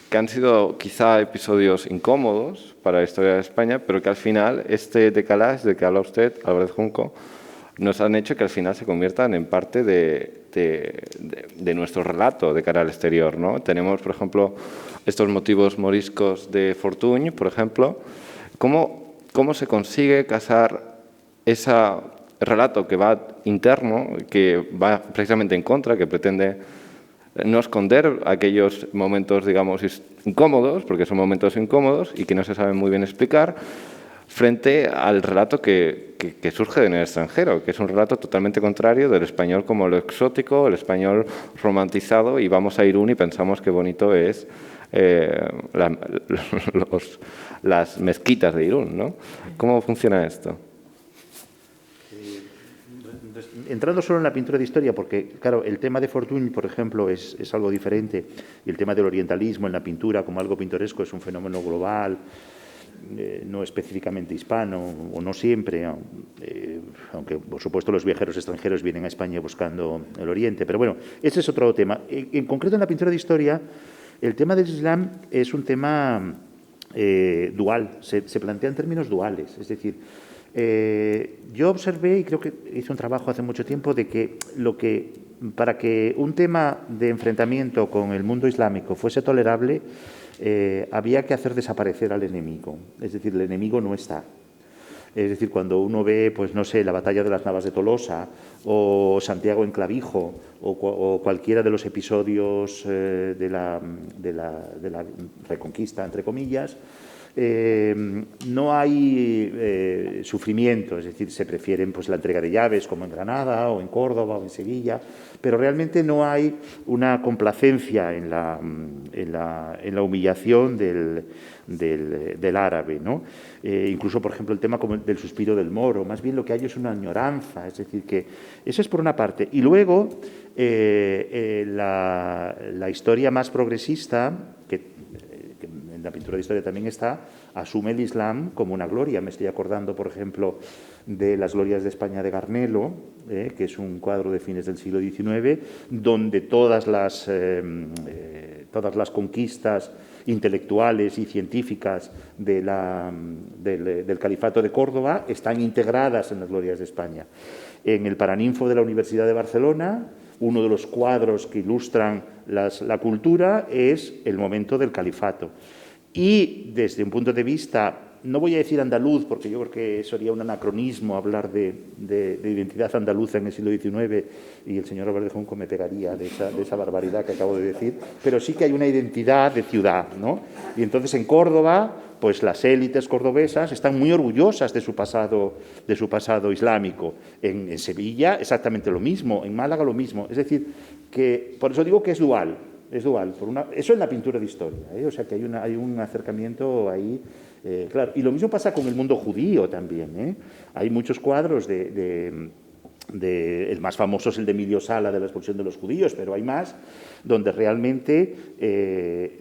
que han sido quizá episodios incómodos para la historia de España, pero que al final este decalaje del que habla usted, Álvarez Junco, nos han hecho que al final se conviertan en parte de nuestro relato de cara al exterior, ¿no? Tenemos, por ejemplo, estos motivos moriscos de Fortuny, por ejemplo. ¿Cómo se consigue casar ese relato que va interno, que va precisamente en contra, que pretende no esconder aquellos momentos, digamos, incómodos, porque son momentos incómodos y que no se saben muy bien explicar, frente al relato que surge en el extranjero, que es un relato totalmente contrario del español como lo exótico, el español romantizado, y vamos a Irún y pensamos qué bonito es las mezquitas de Irún, ¿no? ¿Cómo funciona esto? Entrando solo en la pintura de historia, porque, claro, el tema de Fortuny, por ejemplo, es algo diferente, y el tema del orientalismo en la pintura como algo pintoresco es un fenómeno global no específicamente hispano, o no siempre, aunque por supuesto los viajeros extranjeros vienen a España buscando el Oriente, pero bueno, ese es otro tema. En concreto, en la pintura de historia, el tema del Islam es un tema dual, se plantea en términos duales, es decir, yo observé, y creo que hice un trabajo hace mucho tiempo, de que para que un tema de enfrentamiento con el mundo islámico fuese tolerable, había que hacer desaparecer al enemigo. Es decir, el enemigo no está. Es decir, cuando uno ve, pues no sé, la batalla de las Navas de Tolosa o Santiago en Clavijo o cualquiera de los episodios de la Reconquista, entre comillas, no hay sufrimiento, es decir, se prefieren pues la entrega de llaves como en Granada o en Córdoba o en Sevilla, pero realmente no hay una complacencia en la humillación del árabe, ¿no? Incluso, por ejemplo, el tema como del suspiro del moro, más bien lo que hay es una añoranza, es decir, que eso es por una parte. Y luego, la historia más progresista, que en la pintura de historia también está, asume el Islam como una gloria. Me estoy acordando, por ejemplo, de las glorias de España de Garnelo, que es un cuadro de fines del siglo XIX, donde todas las conquistas intelectuales y científicas del Califato de Córdoba están integradas en las glorias de España. En el Paraninfo de la Universidad de Barcelona, uno de los cuadros que ilustran la cultura es el momento del califato. Y desde un punto de vista, no voy a decir andaluz, porque yo creo que sería un anacronismo hablar de identidad andaluza en el siglo XIX, y el señor Robert de Junco me pegaría de esa barbaridad que acabo de decir, pero sí que hay una identidad de ciudad, ¿no? Y entonces en Córdoba, pues las élites cordobesas están muy orgullosas de su pasado islámico. En Sevilla exactamente lo mismo, en Málaga lo mismo. Es decir, que por eso digo que es dual. Es dual. Eso es la pintura de historia, o sea que hay un acercamiento ahí, claro. Y lo mismo pasa con el mundo judío también, Hay muchos cuadros el más famoso es el de Emilio Sala, de la expulsión de los judíos, pero hay más, donde realmente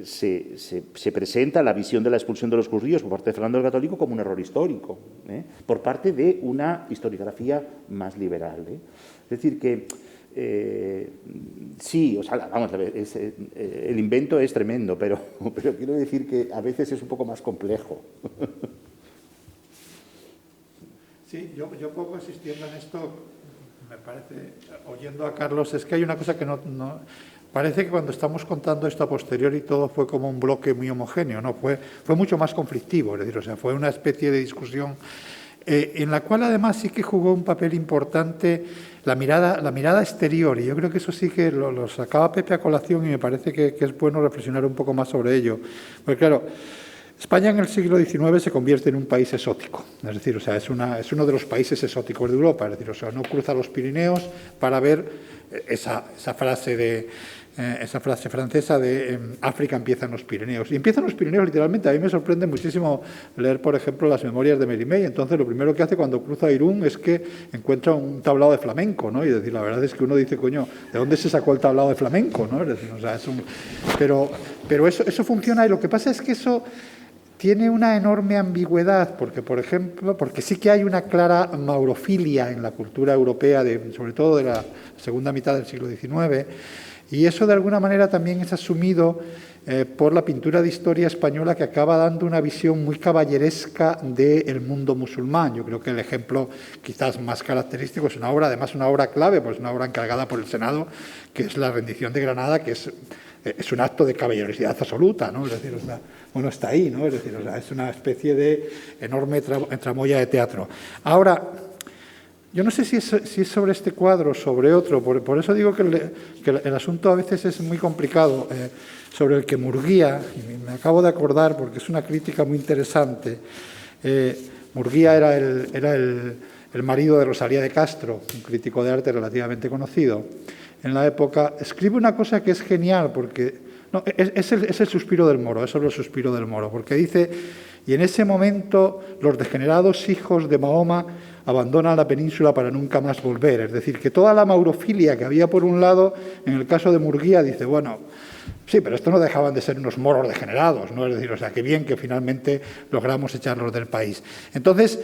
se presenta la visión de la expulsión de los judíos por parte de Fernando el Católico como un error histórico, por parte de una historiografía más liberal. Es decir, que sí, o sea, vamos a ver, el invento es tremendo, pero quiero decir que a veces es un poco más complejo. Sí, yo poco asistiendo en esto, me parece, oyendo a Carlos, es que hay una cosa que no parece que cuando estamos contando esto a posteriori todo fue como un bloque muy homogéneo, ¿no? Fue mucho más conflictivo, es decir, o sea, fue una especie de discusión en la cual además sí que jugó un papel importante la mirada exterior, y yo creo que eso sí que lo sacaba Pepe a colación y me parece que es bueno reflexionar un poco más sobre ello. Porque claro, España en el siglo XIX se convierte en un país exótico, es decir, o sea, es uno de los países exóticos de Europa, es decir, o sea, no cruza los Pirineos para ver esa frase francesa de África empieza en los Pirineos. Y empiezan los Pirineos literalmente. A mí me sorprende muchísimo leer, por ejemplo, las memorias de Mérimée. Entonces, lo primero que hace cuando cruza Irún es que encuentra un tablado de flamenco, ¿no? Y decir, la verdad es que uno dice, coño, ¿de dónde se sacó el tablado de flamenco? ¿No? Es decir, o sea, pero eso funciona, y lo que pasa es que eso tiene una enorme ambigüedad, porque, por ejemplo, porque sí que hay una clara maurofilia en la cultura europea, sobre todo de la segunda mitad del siglo XIX, y eso de alguna manera también es asumido por la pintura de historia española, que acaba dando una visión muy caballeresca del mundo musulmán. Yo creo que el ejemplo quizás más característico es una obra, además una obra clave, pues una obra encargada por el Senado, que es la rendición de Granada, que es un acto de caballerosidad absoluta, ¿no? Es decir, o sea, uno está ahí, ¿no? Es decir, o sea, es una especie de enorme tramoya de teatro. Ahora, yo no sé si es sobre este cuadro o sobre otro, por eso digo que el asunto a veces es muy complicado, sobre el que Murguía, y me acabo de acordar porque es una crítica muy interesante. Murguía era el marido de Rosalía de Castro, un crítico de arte relativamente conocido en la época. Escribe una cosa que es genial, porque es el suspiro del moro, es sobre el suspiro del moro, porque dice, Y en ese momento los degenerados hijos de Mahoma abandonan la península para nunca más volver. Es decir, que toda la maurofilia que había por un lado, en el caso de Murguía, dice, bueno, sí, pero esto no dejaban de ser unos moros degenerados, ¿no? Es decir, o sea, qué bien que finalmente logramos echarlos del país. Entonces,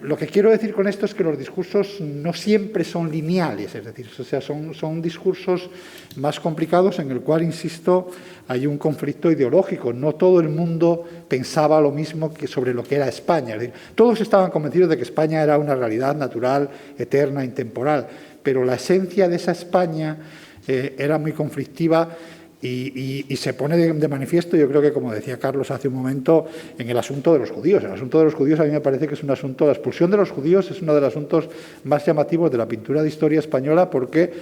lo que quiero decir con esto es que los discursos no siempre son lineales, es decir, o sea, son discursos más complicados en el cual, insisto, hay un conflicto ideológico. No todo el mundo pensaba lo mismo que sobre lo que era España. Es decir, todos estaban convencidos de que España era una realidad natural, eterna, intemporal, pero la esencia de esa España era muy conflictiva. Y se pone de manifiesto, yo creo que, como decía Carlos hace un momento, en el asunto de los judíos. El asunto de los judíos a mí me parece que es un asunto, la expulsión de los judíos es uno de los asuntos más llamativos de la pintura de historia española, porque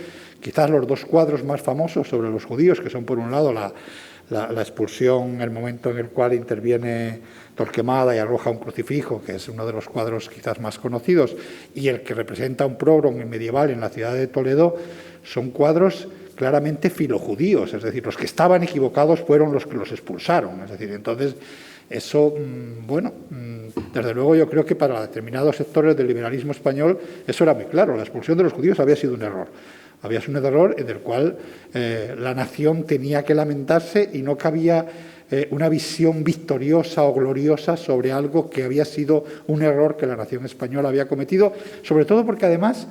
quizás los dos cuadros más famosos sobre los judíos, que son por un lado la expulsión, el momento en el cual interviene Torquemada y arroja un crucifijo, que es uno de los cuadros quizás más conocidos, y el que representa un pogrom medieval en la ciudad de Toledo, son cuadros claramente filojudíos, es decir, los que estaban equivocados fueron los que los expulsaron. Es decir, entonces, eso, bueno, desde luego yo creo que para determinados sectores del liberalismo español eso era muy claro. La expulsión de los judíos había sido un error. Había sido un error en el cual la nación tenía que lamentarse y no cabía una visión victoriosa o gloriosa sobre algo que había sido un error que la nación española había cometido, sobre todo porque además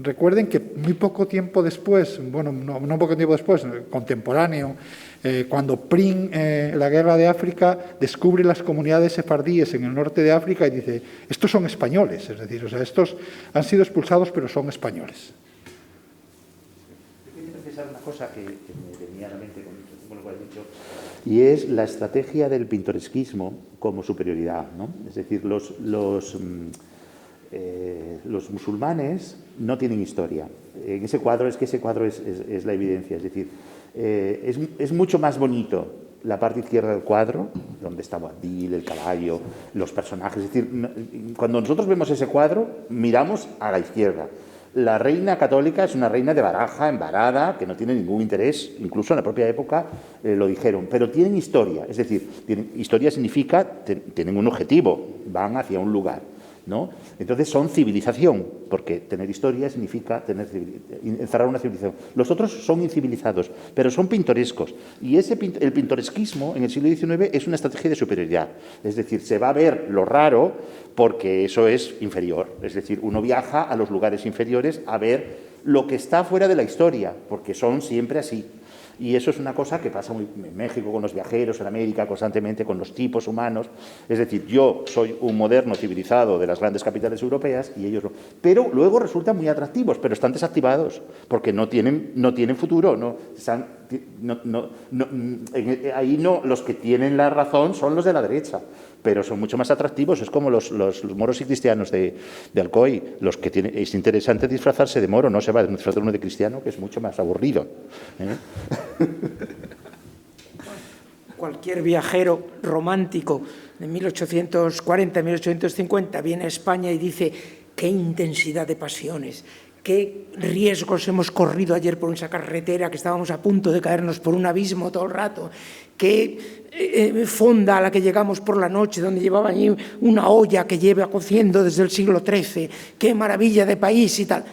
recuerden que muy poco tiempo después, bueno, no poco tiempo después, contemporáneo, cuando Prim, la guerra de África, descubre las comunidades sefardíes en el norte de África y dice, estos son españoles, es decir, o sea, estos han sido expulsados pero son españoles. Quiero precisar una cosa que me venía a la mente con lo que has dicho, y es la estrategia del pintoresquismo como superioridad, ¿no? Es decir, los musulmanes no tienen historia. En ese cuadro, ese cuadro es la evidencia. Es decir, es mucho más bonito la parte izquierda del cuadro, donde está Boabdil, el caballo, los personajes. Es decir, cuando nosotros vemos ese cuadro, miramos a la izquierda. La reina católica es una reina de baraja, embarada, que no tiene ningún interés, incluso en la propia época lo dijeron, pero tienen historia. Es decir, historia significa, tienen un objetivo, van hacia un lugar, ¿no? Entonces son civilización, porque tener historia significa encerrar una civilización. Los otros son incivilizados, pero son pintorescos. Y el pintoresquismo en el siglo XIX es una estrategia de superioridad. Es decir, se va a ver lo raro porque eso es inferior. Es decir, uno viaja a los lugares inferiores a ver lo que está fuera de la historia, porque son siempre así. Y eso es una cosa que pasa en México con los viajeros, en América constantemente, con los tipos humanos. Es decir, yo soy un moderno civilizado de las grandes capitales europeas y ellos no. Pero luego resultan muy atractivos, pero están desactivados porque no tienen futuro. Ahí no, los que tienen la razón son los de la derecha, pero son mucho más atractivos. Es como los moros y cristianos de Alcoy. Es interesante disfrazarse de moro, no se va a disfrazar uno de cristiano, que es mucho más aburrido, Cualquier viajero romántico de 1840, 1850 viene a España y dice qué intensidad de pasiones, qué riesgos hemos corrido ayer por esa carretera que estábamos a punto de caernos por un abismo todo el rato, qué fonda a la que llegamos por la noche, donde llevaban allí una olla que lleva cociendo desde el siglo XIII, qué maravilla de país y tal.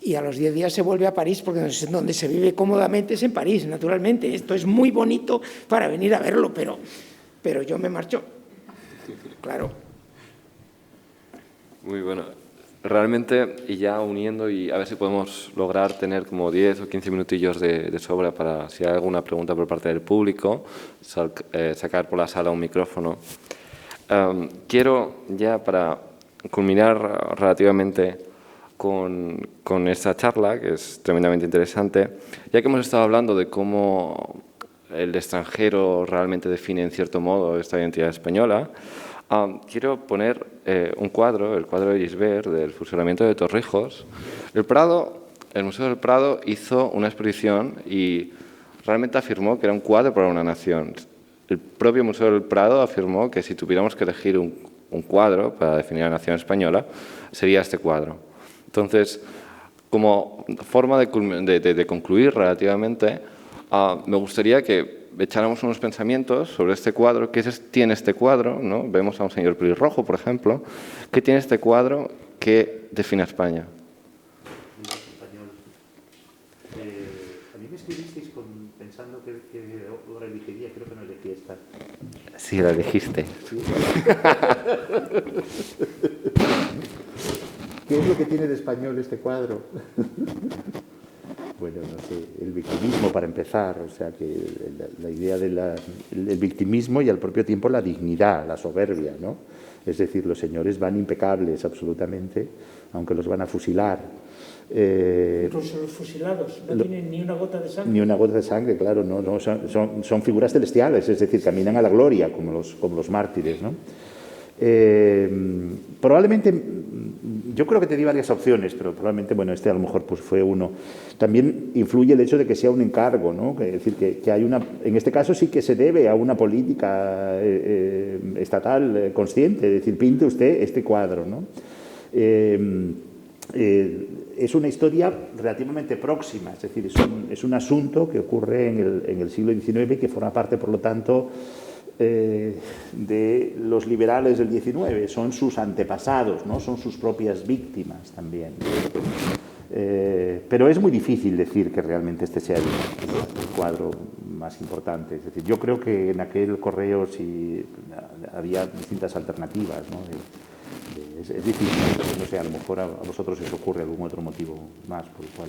Y a los 10 días se vuelve a París, porque donde se vive cómodamente es en París, naturalmente. Esto es muy bonito para venir a verlo, pero yo me marcho. Claro. Muy bueno. Realmente, y ya uniendo, y a ver si podemos lograr tener como 10 o 15 minutillos de sobra para, si hay alguna pregunta por parte del público, sacar por la sala un micrófono. Quiero ya, para culminar relativamente con esta charla, que es tremendamente interesante, ya que hemos estado hablando de cómo el extranjero realmente define en cierto modo esta identidad española, quiero poner un cuadro, el cuadro de Gisbert, del fusilamiento de Torrijos. El Museo del Prado hizo una exposición y realmente afirmó que era un cuadro para una nación. El propio Museo del Prado afirmó que si tuviéramos que elegir un cuadro para definir la nación española, sería este cuadro. Entonces, como forma de concluir relativamente, me gustaría que echáramos unos pensamientos sobre este cuadro. ¿Qué tiene este cuadro? ¿No? Vemos a un señor pelirrojo, por ejemplo. ¿Qué tiene este cuadro que define a España? A mí me escribisteis pensando que ahora elegiría, creo que no elegí esta. Sí, la elegiste. ¿Sí? ¿Qué es lo que tiene de español este cuadro? Bueno, no sé, el victimismo para empezar, o sea, que la idea del victimismo y al propio tiempo la dignidad, la soberbia, ¿no? Es decir, los señores van impecables absolutamente, aunque los van a fusilar. Incluso los fusilados no tienen ni una gota de sangre. Ni una gota de sangre, claro, no son figuras celestiales, es decir, caminan a la gloria como los mártires, ¿no? Probablemente, yo creo que te di varias opciones, pero probablemente, bueno, este a lo mejor pues fue uno. También influye el hecho de que sea un encargo, ¿no? Es decir, que hay una, en este caso sí que se debe a una política estatal consciente, es decir, pinte usted este cuadro, ¿no? Es una historia relativamente próxima, es decir, es un asunto que ocurre en el siglo XIX y que forma parte, por lo tanto, de los liberales del XIX, son sus antepasados, ¿no? Son sus propias víctimas también. Pero es muy difícil decir que realmente este sea el cuadro más importante. Es decir, yo creo que en aquel correo sí había distintas alternativas, ¿no? Es difícil, no sé, a lo mejor a vosotros os ocurre algún otro motivo más por el cual.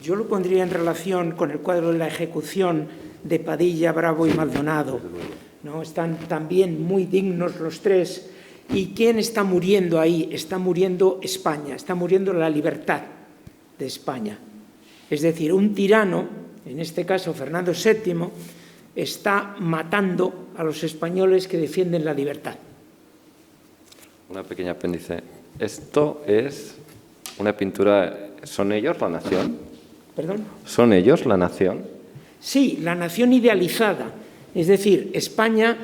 Yo lo pondría en relación con el cuadro de la ejecución de Padilla, Bravo y Maldonado, ¿no? Están también muy dignos los tres. ¿Y quién está muriendo ahí? Está muriendo España, está muriendo la libertad de España. Es decir, un tirano, en este caso Fernando VII, está matando a los españoles que defienden la libertad. Una pequeña apéndice. Esto es una pintura. ¿Son ellos la nación? ¿Perdón? ¿Son ellos la nación? Sí, la nación idealizada. Es decir, España,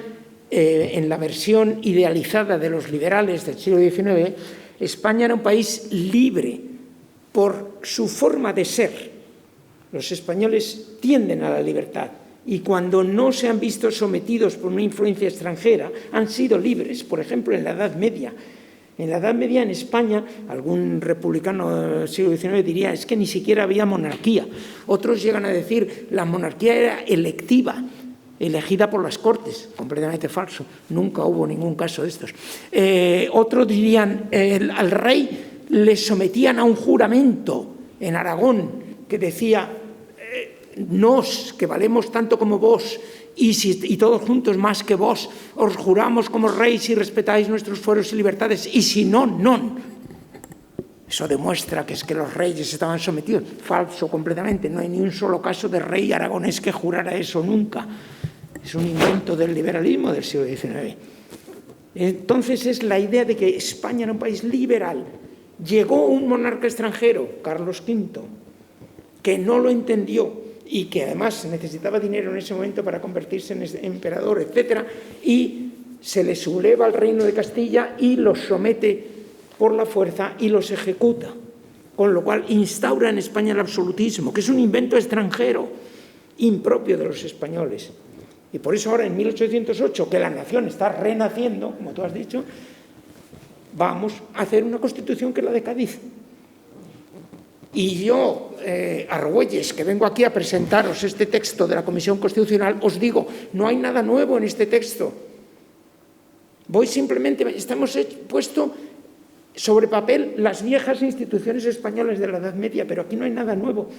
en la versión idealizada de los liberales del siglo XIX, España era un país libre por su forma de ser. Los españoles tienden a la libertad y cuando no se han visto sometidos por una influencia extranjera, han sido libres. Por ejemplo, en la Edad Media. En la Edad Media, en España, algún republicano del siglo XIX diría es que ni siquiera había monarquía. Otros llegan a decir la monarquía era electiva, elegida por las Cortes, completamente falso. Nunca hubo ningún caso de estos. Otros dirían al rey le sometían a un juramento en Aragón que decía nos, que valemos tanto como vos, y todos juntos más que vos, os juramos como rey si respetáis nuestros fueros y libertades, y si no, non. Eso demuestra que es que los reyes estaban sometidos. Falso completamente, no hay ni un solo caso de rey aragonés que jurara eso nunca. Es un invento del liberalismo del siglo XIX. Entonces es la idea de que España era un país liberal. Llegó un monarca extranjero, Carlos V, que no lo entendió y que además necesitaba dinero en ese momento para convertirse en emperador, etc. Y se le subleva al reino de Castilla y los somete por la fuerza y los ejecuta. Con lo cual instaura en España el absolutismo, que es un invento extranjero, impropio de los españoles. Y por eso ahora, en 1808, que la nación está renaciendo, como tú has dicho, vamos a hacer una constitución que es la de Cádiz. Y yo, Argüelles, que vengo aquí a presentaros este texto de la Comisión Constitucional, os digo, no hay nada nuevo en este texto. Estamos puesto sobre papel las viejas instituciones españolas de la Edad Media, pero aquí no hay nada nuevo.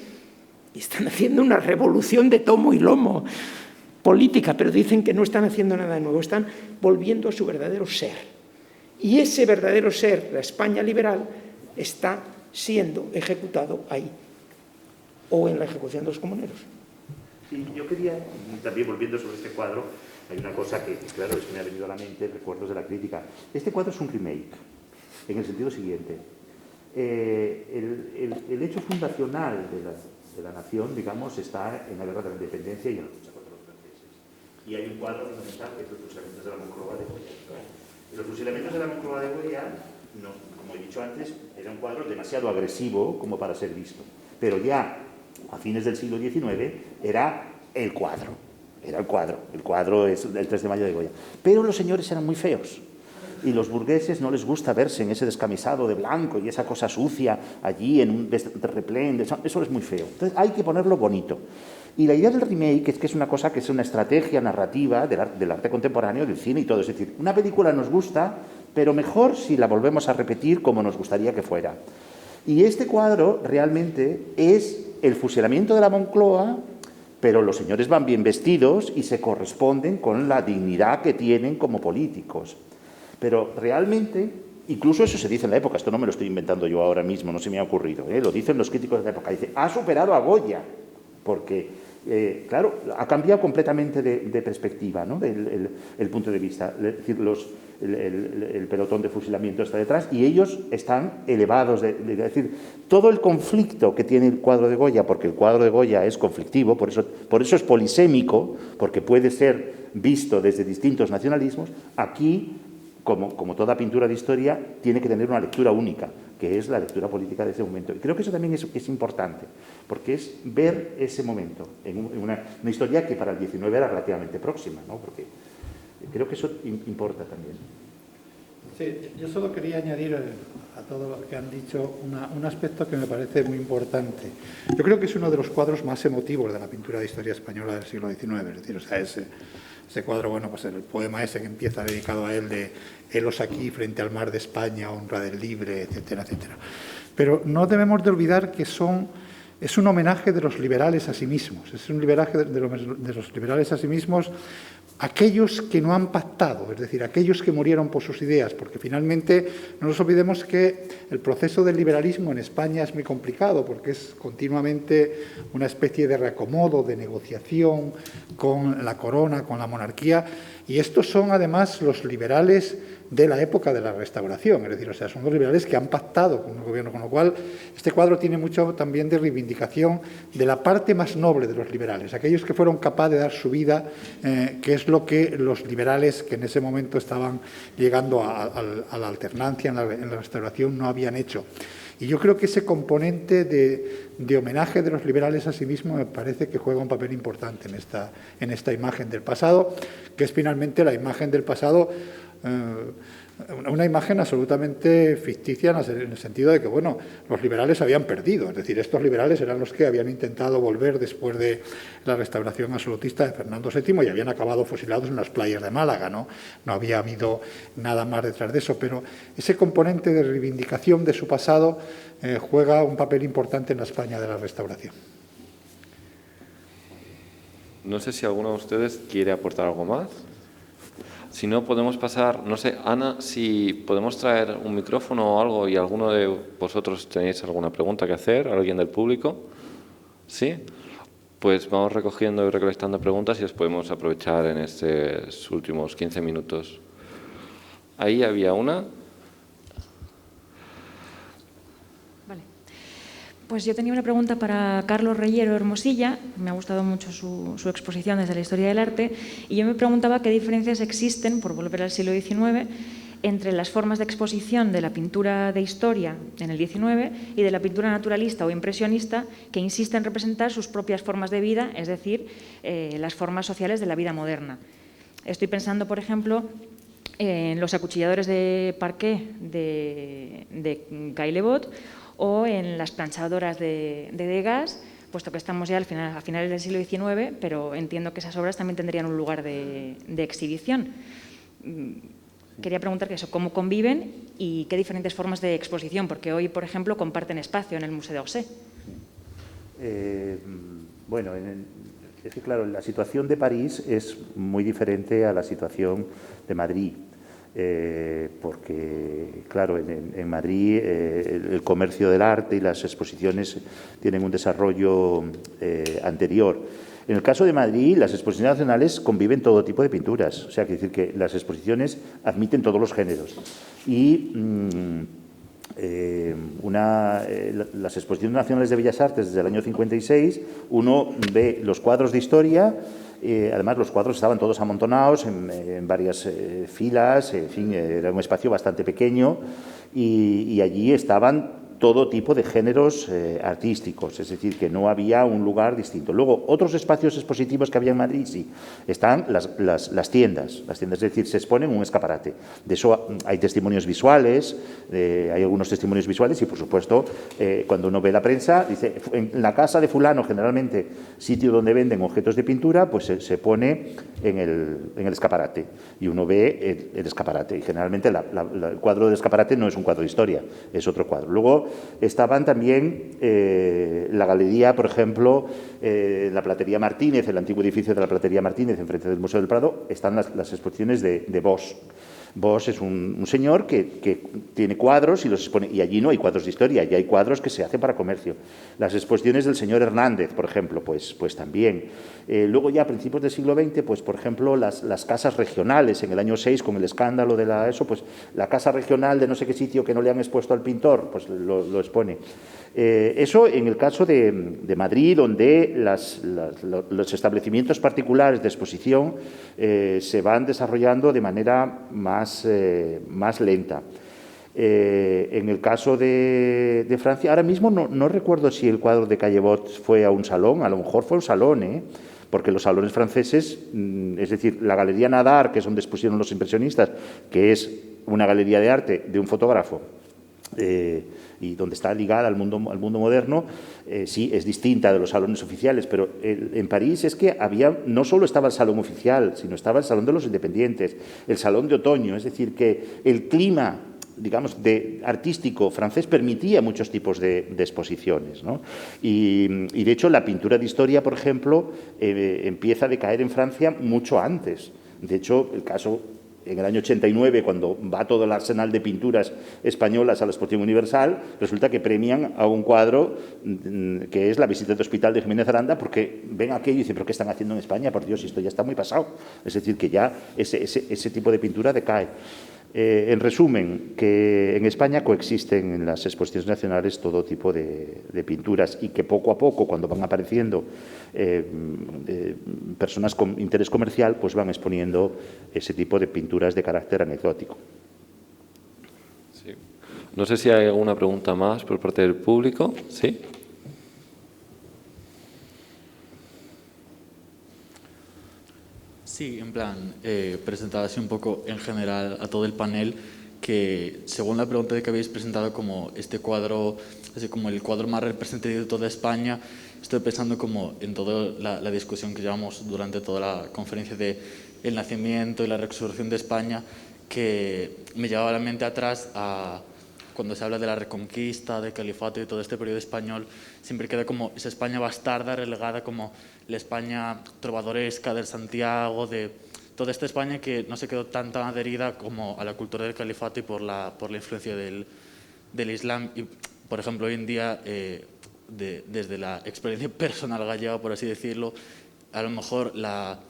Y están haciendo una revolución de tomo y lomo política, pero dicen que no están haciendo nada nuevo, están volviendo a su verdadero ser. Y ese verdadero ser, la España liberal, está siendo ejecutado ahí, o en la ejecución de los comuneros. Sí, yo quería, también volviendo sobre este cuadro, hay una cosa que, claro, es que me ha venido a la mente, recuerdos de la crítica. Este cuadro es un remake, en el sentido siguiente. El hecho fundacional de la nación, digamos, está en la guerra de la independencia y en la lucha contra los franceses. Y hay un cuadro fundamental que es los fusilamientos de la Moncloa de Goya. Y los fusilamientos de la Moncloa de Goya, no, como he dicho antes, era un cuadro demasiado agresivo como para ser visto. Pero ya a fines del siglo XIX era el cuadro. Era el cuadro es el 3 de mayo de Goya. Pero los señores eran muy feos. Y los burgueses no les gusta verse en ese descamisado de blanco y esa cosa sucia allí en un replén, eso es muy feo. Entonces hay que ponerlo bonito. Y la idea del remake es que es una cosa que es una estrategia narrativa del arte contemporáneo, del cine y todo. Es decir, una película nos gusta, pero mejor si la volvemos a repetir como nos gustaría que fuera. Y este cuadro realmente es el fusilamiento de la Moncloa, pero los señores van bien vestidos y se corresponden con la dignidad que tienen como políticos. Pero realmente, incluso eso se dice en la época, esto no me lo estoy inventando yo ahora mismo, no se me ha ocurrido, lo dicen los críticos de la época, dice, ha superado a Goya, porque, claro, ha cambiado completamente de perspectiva, ¿no? el punto de vista. Es decir, el pelotón de fusilamiento está detrás y ellos están elevados. Es decir, todo el conflicto que tiene el cuadro de Goya, porque el cuadro de Goya es conflictivo, por eso es polisémico, porque puede ser visto desde distintos nacionalismos, aquí, como toda pintura de historia, tiene que tener una lectura única, que es la lectura política de ese momento. Y creo que eso también es importante, porque es ver ese momento en una historia que para el 19 era relativamente próxima, ¿no? Porque creo que eso importa también. Sí, yo solo quería añadir a todo lo que han dicho un aspecto que me parece muy importante. Yo creo que es uno de los cuadros más emotivos de la pintura de historia española del siglo XIX, es decir, o sea, ese cuadro, bueno, pues el poema ese que empieza dedicado a él de helos aquí frente al mar de España, honra del libre, etcétera, etcétera. Pero no debemos de olvidar que es un homenaje de los liberales a sí mismos, es un homenaje de los liberales a sí mismos, aquellos que no han pactado, es decir, aquellos que murieron por sus ideas, porque finalmente no nos olvidemos que el proceso del liberalismo en España es muy complicado, porque es continuamente una especie de reacomodo, de negociación con la corona, con la monarquía, y estos son además los liberales de la época de la Restauración, es decir, o sea, son los liberales que han pactado con el gobierno, con lo cual este cuadro tiene mucho también de reivindicación de la parte más noble de los liberales, aquellos que fueron capaces de dar su vida, que es lo que los liberales que en ese momento estaban llegando a la alternancia en la Restauración no habían hecho. Y yo creo que ese componente de homenaje de los liberales a sí mismos me parece que juega un papel importante en esta imagen del pasado, que es finalmente la imagen del pasado, una imagen absolutamente ficticia en el sentido de que, bueno, los liberales habían perdido, es decir, estos liberales eran los que habían intentado volver después de la restauración absolutista de Fernando VII y habían acabado fusilados en las playas de Málaga, ¿no? No había habido nada más detrás de eso, pero ese componente de reivindicación de su pasado juega un papel importante en la España de la restauración. No sé si alguno de ustedes quiere aportar algo más. Si no, podemos pasar, no sé, Ana, si podemos traer un micrófono o algo y alguno de vosotros tenéis alguna pregunta que hacer, alguien del público. ¿Sí? Pues vamos recogiendo y recolectando preguntas y las podemos aprovechar en estos últimos 15 minutos. Ahí había una. Vale. Pues yo tenía una pregunta para Carlos Reyero Hermosilla. Me ha gustado mucho su exposición desde la historia del arte. Y yo me preguntaba qué diferencias existen, por volver al siglo XIX, entre las formas de exposición de la pintura de historia en el XIX y de la pintura naturalista o impresionista, que insiste en representar sus propias formas de vida, es decir, las formas sociales de la vida moderna. Estoy pensando, por ejemplo, en los acuchilladores de parqué de Caillebotte o en las planchadoras de Degas, puesto que estamos ya a finales del siglo XIX, pero entiendo que esas obras también tendrían un lugar de exhibición. Quería preguntar que eso, cómo conviven y qué diferentes formas de exposición, porque hoy, por ejemplo, comparten espacio en el Museo d'Orsay. Bueno, es que claro, la situación de París es muy diferente a la situación de Madrid. Porque, claro, en Madrid el comercio del arte y las exposiciones tienen un desarrollo anterior. En el caso de Madrid, las exposiciones nacionales conviven todo tipo de pinturas, o sea, quiere decir que las exposiciones admiten todos los géneros. Y las exposiciones nacionales de Bellas Artes desde el año 56, uno ve los cuadros de historia. Además, los cuadros estaban todos amontonados en varias filas, en fin, era un espacio bastante pequeño y allí estaban todo tipo de géneros artísticos, es decir, que no había un lugar distinto. Luego, otros espacios expositivos que había en Madrid, sí, están las tiendas, es decir, se expone en un escaparate. De eso hay testimonios visuales, hay algunos testimonios visuales y, por supuesto, cuando uno ve la prensa, dice, en la casa de fulano, generalmente sitio donde venden objetos de pintura, pues se pone en el escaparate y uno ve el escaparate y generalmente el cuadro del escaparate no es un cuadro de historia, es otro cuadro. Luego estaban también la galería, por ejemplo, la Platería Martínez, el antiguo edificio de la Platería Martínez, enfrente del Museo del Prado, están las exposiciones de Bosch. Bosch es un señor que tiene cuadros y los expone, y allí no hay cuadros de historia, allí hay cuadros que se hacen para comercio. Las exposiciones del señor Hernández, por ejemplo, pues también. Luego ya a principios del siglo XX, pues por ejemplo, las casas regionales, en el año 6, con el escándalo de pues la casa regional de no sé qué sitio que no le han expuesto al pintor, pues lo expone. Eso en el caso de Madrid, donde los establecimientos particulares de exposición se van desarrollando de manera más lenta. En el caso de Francia, ahora mismo no recuerdo si el cuadro de Caillebotte fue a un salón, a lo mejor fue a un salón, porque los salones franceses, es decir, la Galería Nadar, que es donde expusieron los impresionistas, que es una galería de arte de un fotógrafo, y donde está ligada al mundo moderno, sí, es distinta de los salones oficiales, pero en París es que no solo estaba el salón oficial, sino estaba el salón de los independientes, el salón de otoño, es decir, que el clima, digamos, artístico francés permitía muchos tipos de exposiciones, ¿no? Y de hecho la pintura de historia, por ejemplo, empieza a decaer en Francia mucho antes. De hecho, el caso en el año 89, cuando va todo el arsenal de pinturas españolas a la Exposición Universal, resulta que premian a un cuadro que es La visita de hospital de Jiménez Aranda, porque ven aquello y dicen, ¿pero qué están haciendo en España? Por Dios, esto ya está muy pasado. Es decir, que ya ese tipo de pintura decae. En resumen, que en España coexisten en las exposiciones nacionales todo tipo de pinturas y que poco a poco, cuando van apareciendo personas con interés comercial, pues van exponiendo ese tipo de pinturas de carácter anecdótico. Sí. No sé si hay alguna pregunta más por parte del público. ¿Sí? Sí, en plan, presentar así un poco en general a todo el panel, que según la pregunta de que habéis presentado como este cuadro, así como el cuadro más representativo de toda España, estoy pensando como en toda la discusión que llevamos durante toda la conferencia de el nacimiento y la resurrección de España, que me llevaba a la mente atrás a cuando se habla de la Reconquista, del Califato y todo este periodo español, siempre queda como esa España bastarda, relegada como la España trovadoresca del Santiago, de toda esta España que no se quedó tan adherida como a la cultura del Califato y por la influencia del Islam. Y, por ejemplo, hoy en día, desde la experiencia personal gallega, por así decirlo, a lo mejor la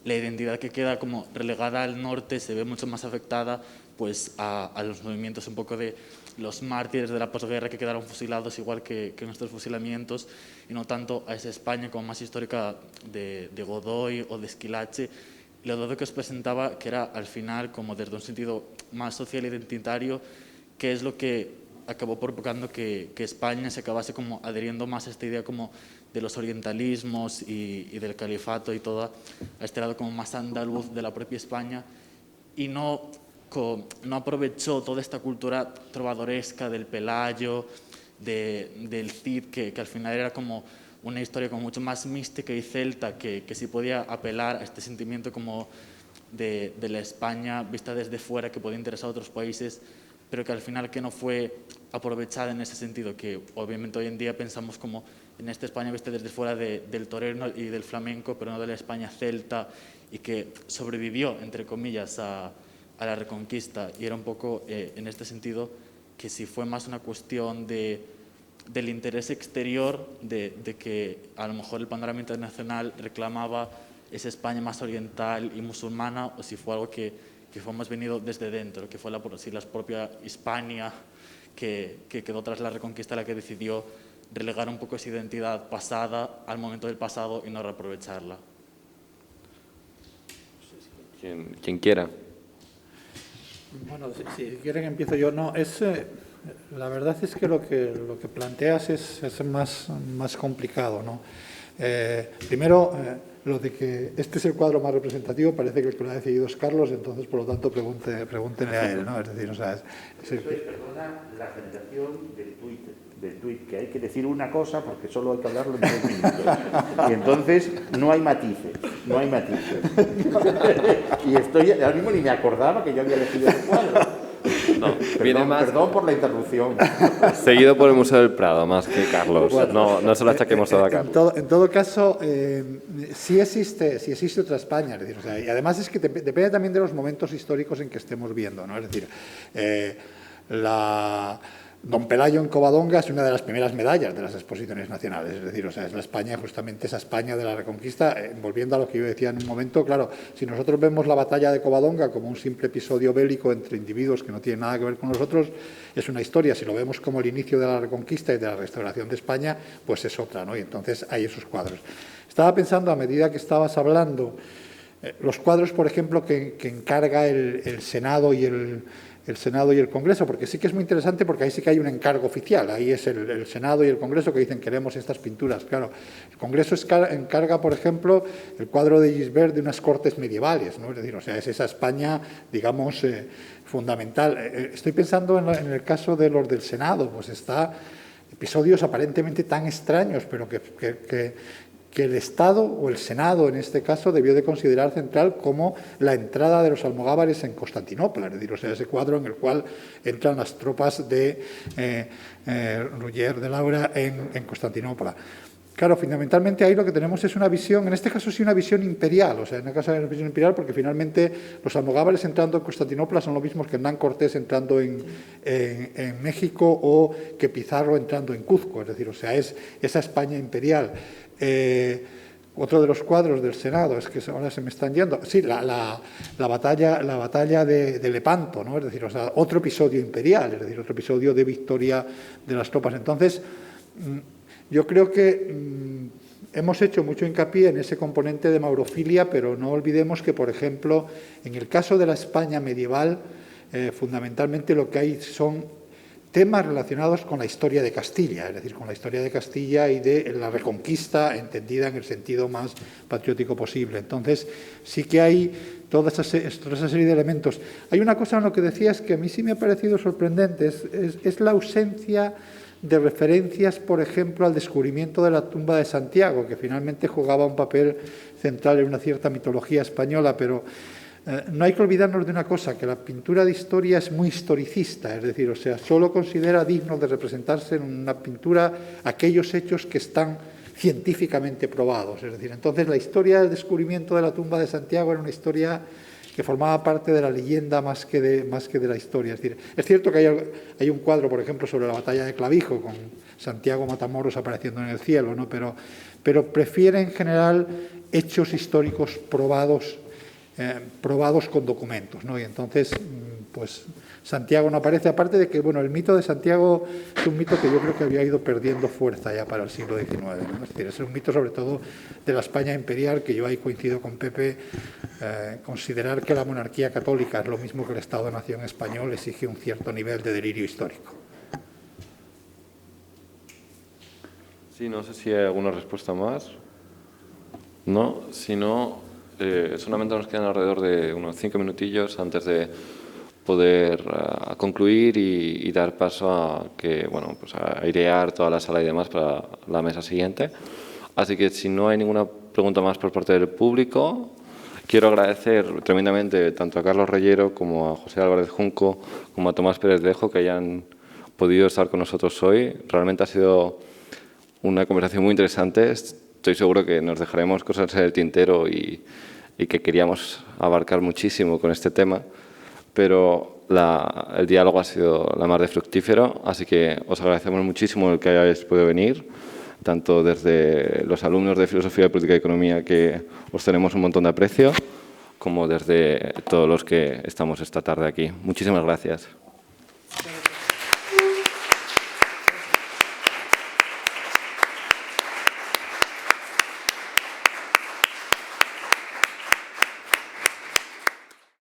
identidad que queda como relegada al norte se ve mucho más afectada pues a los movimientos un poco de los mártires de la posguerra que quedaron fusilados igual que nuestros fusilamientos, y no tanto a esa España como más histórica de Godoy o de Esquilache. Y lo otro que os presentaba, que era al final como desde un sentido más social e identitario, que es lo que acabó provocando que España se acabase como adheriendo más a esta idea como de los orientalismos y del califato y todo a este lado como más andaluz de la propia España, y no aprovechó toda esta cultura trovadoresca del Pelayo, del Cid, que al final era como una historia como mucho más mística y celta, que sí podía apelar a este sentimiento como de la España vista desde fuera, que podía interesar a otros países, pero que al final que no fue aprovechada en ese sentido, que obviamente hoy en día pensamos como en esta España vista desde fuera del torero y del flamenco, pero no de la España celta, y que sobrevivió, entre comillas, a la Reconquista. Y era un poco en este sentido que si fue más una cuestión del interés exterior, de que a lo mejor el panorama internacional reclamaba esa España más oriental y musulmana, o si fue algo que fue más venido desde dentro, que fue la propia Hispania que quedó tras la Reconquista la que decidió relegar un poco esa identidad pasada al momento del pasado y no reaprovecharla. Quien quiera. Bueno, si quieren empiezo yo. No, es La verdad es que lo que planteas es más complicado, ¿no? Primero, lo de que este es el cuadro más representativo, parece que el que lo ha decidido es Carlos, entonces, por lo tanto, pregúntenle a él, ¿no? Es decir, o sea, perdona la generación del tuit, que hay que decir una cosa porque solo hay que hablarlo en 3 minutos. Y entonces no hay matices. Y ahora mismo ni me acordaba que yo había elegido ese cuadro. No, perdón por la interrupción. Seguido por el Museo del Prado, más que Carlos. Bueno, no se lo achaquemos todo a Carlos. En todo caso, sí existe otra España. Es decir, o sea, y además es que depende también de los momentos históricos en que estemos viendo, ¿no? Es decir, Don Pelayo en Covadonga es una de las primeras medallas de las exposiciones nacionales, es decir, o sea, es la España, justamente esa España de la Reconquista. Volviendo a lo que yo decía en un momento, claro, si nosotros vemos la batalla de Covadonga como un simple episodio bélico entre individuos que no tienen nada que ver con nosotros, es una historia. Si lo vemos como el inicio de la Reconquista y de la restauración de España, pues es otra, ¿no? Y entonces hay esos cuadros. Estaba pensando, a medida que estabas hablando, los cuadros, por ejemplo, que encarga el Senado y el Senado y el Congreso, porque sí que es muy interesante, porque ahí sí que hay un encargo oficial, ahí es el Senado y el Congreso que dicen queremos estas pinturas. Claro, el Congreso encarga, por ejemplo, el cuadro de Gisbert de unas cortes medievales, ¿no? Es decir, o sea, es esa España, digamos, fundamental. Estoy pensando en el caso de los del Senado, pues está episodios aparentemente tan extraños, pero que el Estado, o el Senado en este caso, debió de considerar central, como la entrada de los almogávares en Constantinopla, es decir, o sea, ese cuadro en el cual entran las tropas de Ruller de Laura en Constantinopla. Claro, fundamentalmente ahí lo que tenemos es una visión, en este caso sí una visión imperial, o sea, en el caso de una visión imperial, porque finalmente los almogávares entrando en Constantinopla son los mismos que Hernán Cortés entrando en México, o que Pizarro entrando en Cuzco, es decir, o sea, es esa España imperial. Otro de los cuadros del Senado, es que ahora se me están yendo, sí, la batalla de Lepanto, ¿no? Es decir, o sea, otro episodio imperial, es decir, otro episodio de victoria de las tropas. Entonces, yo creo que hemos hecho mucho hincapié en ese componente de maurofilia, pero no olvidemos que, por ejemplo, en el caso de la España medieval, fundamentalmente lo que hay son temas relacionados con la historia de Castilla, es decir, con la historia de Castilla y de la Reconquista, entendida en el sentido más patriótico posible. Entonces, sí que hay toda esa serie de elementos. Hay una cosa en lo que decías que a mí sí me ha parecido sorprendente, es la ausencia de referencias, por ejemplo, al descubrimiento de la tumba de Santiago, que finalmente jugaba un papel central en una cierta mitología española, pero no hay que olvidarnos de una cosa, que la pintura de historia es muy historicista, es decir, o sea, solo considera digno de representarse en una pintura aquellos hechos que están científicamente probados. Es decir, entonces la historia del descubrimiento de la tumba de Santiago era una historia que formaba parte de la leyenda más que de la historia. Es decir, es cierto que hay un cuadro, por ejemplo, sobre la batalla de Clavijo, con Santiago Matamoros apareciendo en el cielo, ¿no? Pero prefiere en general hechos históricos probados con documentos, ¿no? Y entonces, pues Santiago no aparece, aparte de que, bueno, el mito de Santiago es un mito que yo creo que había ido perdiendo fuerza ya para el siglo XIX, ¿no? Es decir, es un mito sobre todo de la España imperial, que yo ahí coincido con Pepe, considerar que la monarquía católica es lo mismo que el Estado-Nación español exige un cierto nivel de delirio histórico. Sí, no sé si hay alguna respuesta más. No, si no, solamente nos quedan alrededor de unos 5 minutillos antes de poder concluir y dar paso a que, bueno, pues a airear toda la sala y demás para la mesa siguiente. Así que si no hay ninguna pregunta más por parte del público, quiero agradecer tremendamente tanto a Carlos Reyero como a José Álvarez Junco como a Tomás Pérez Lejo que hayan podido estar con nosotros hoy. Realmente ha sido una conversación muy interesante. Estoy seguro que nos dejaremos cosas en el tintero y que queríamos abarcar muchísimo con este tema, pero el diálogo ha sido la mar de fructífero, así que os agradecemos muchísimo el que hayáis podido venir, tanto desde los alumnos de Filosofía, Política y Economía, que os tenemos un montón de aprecio, como desde todos los que estamos esta tarde aquí. Muchísimas gracias.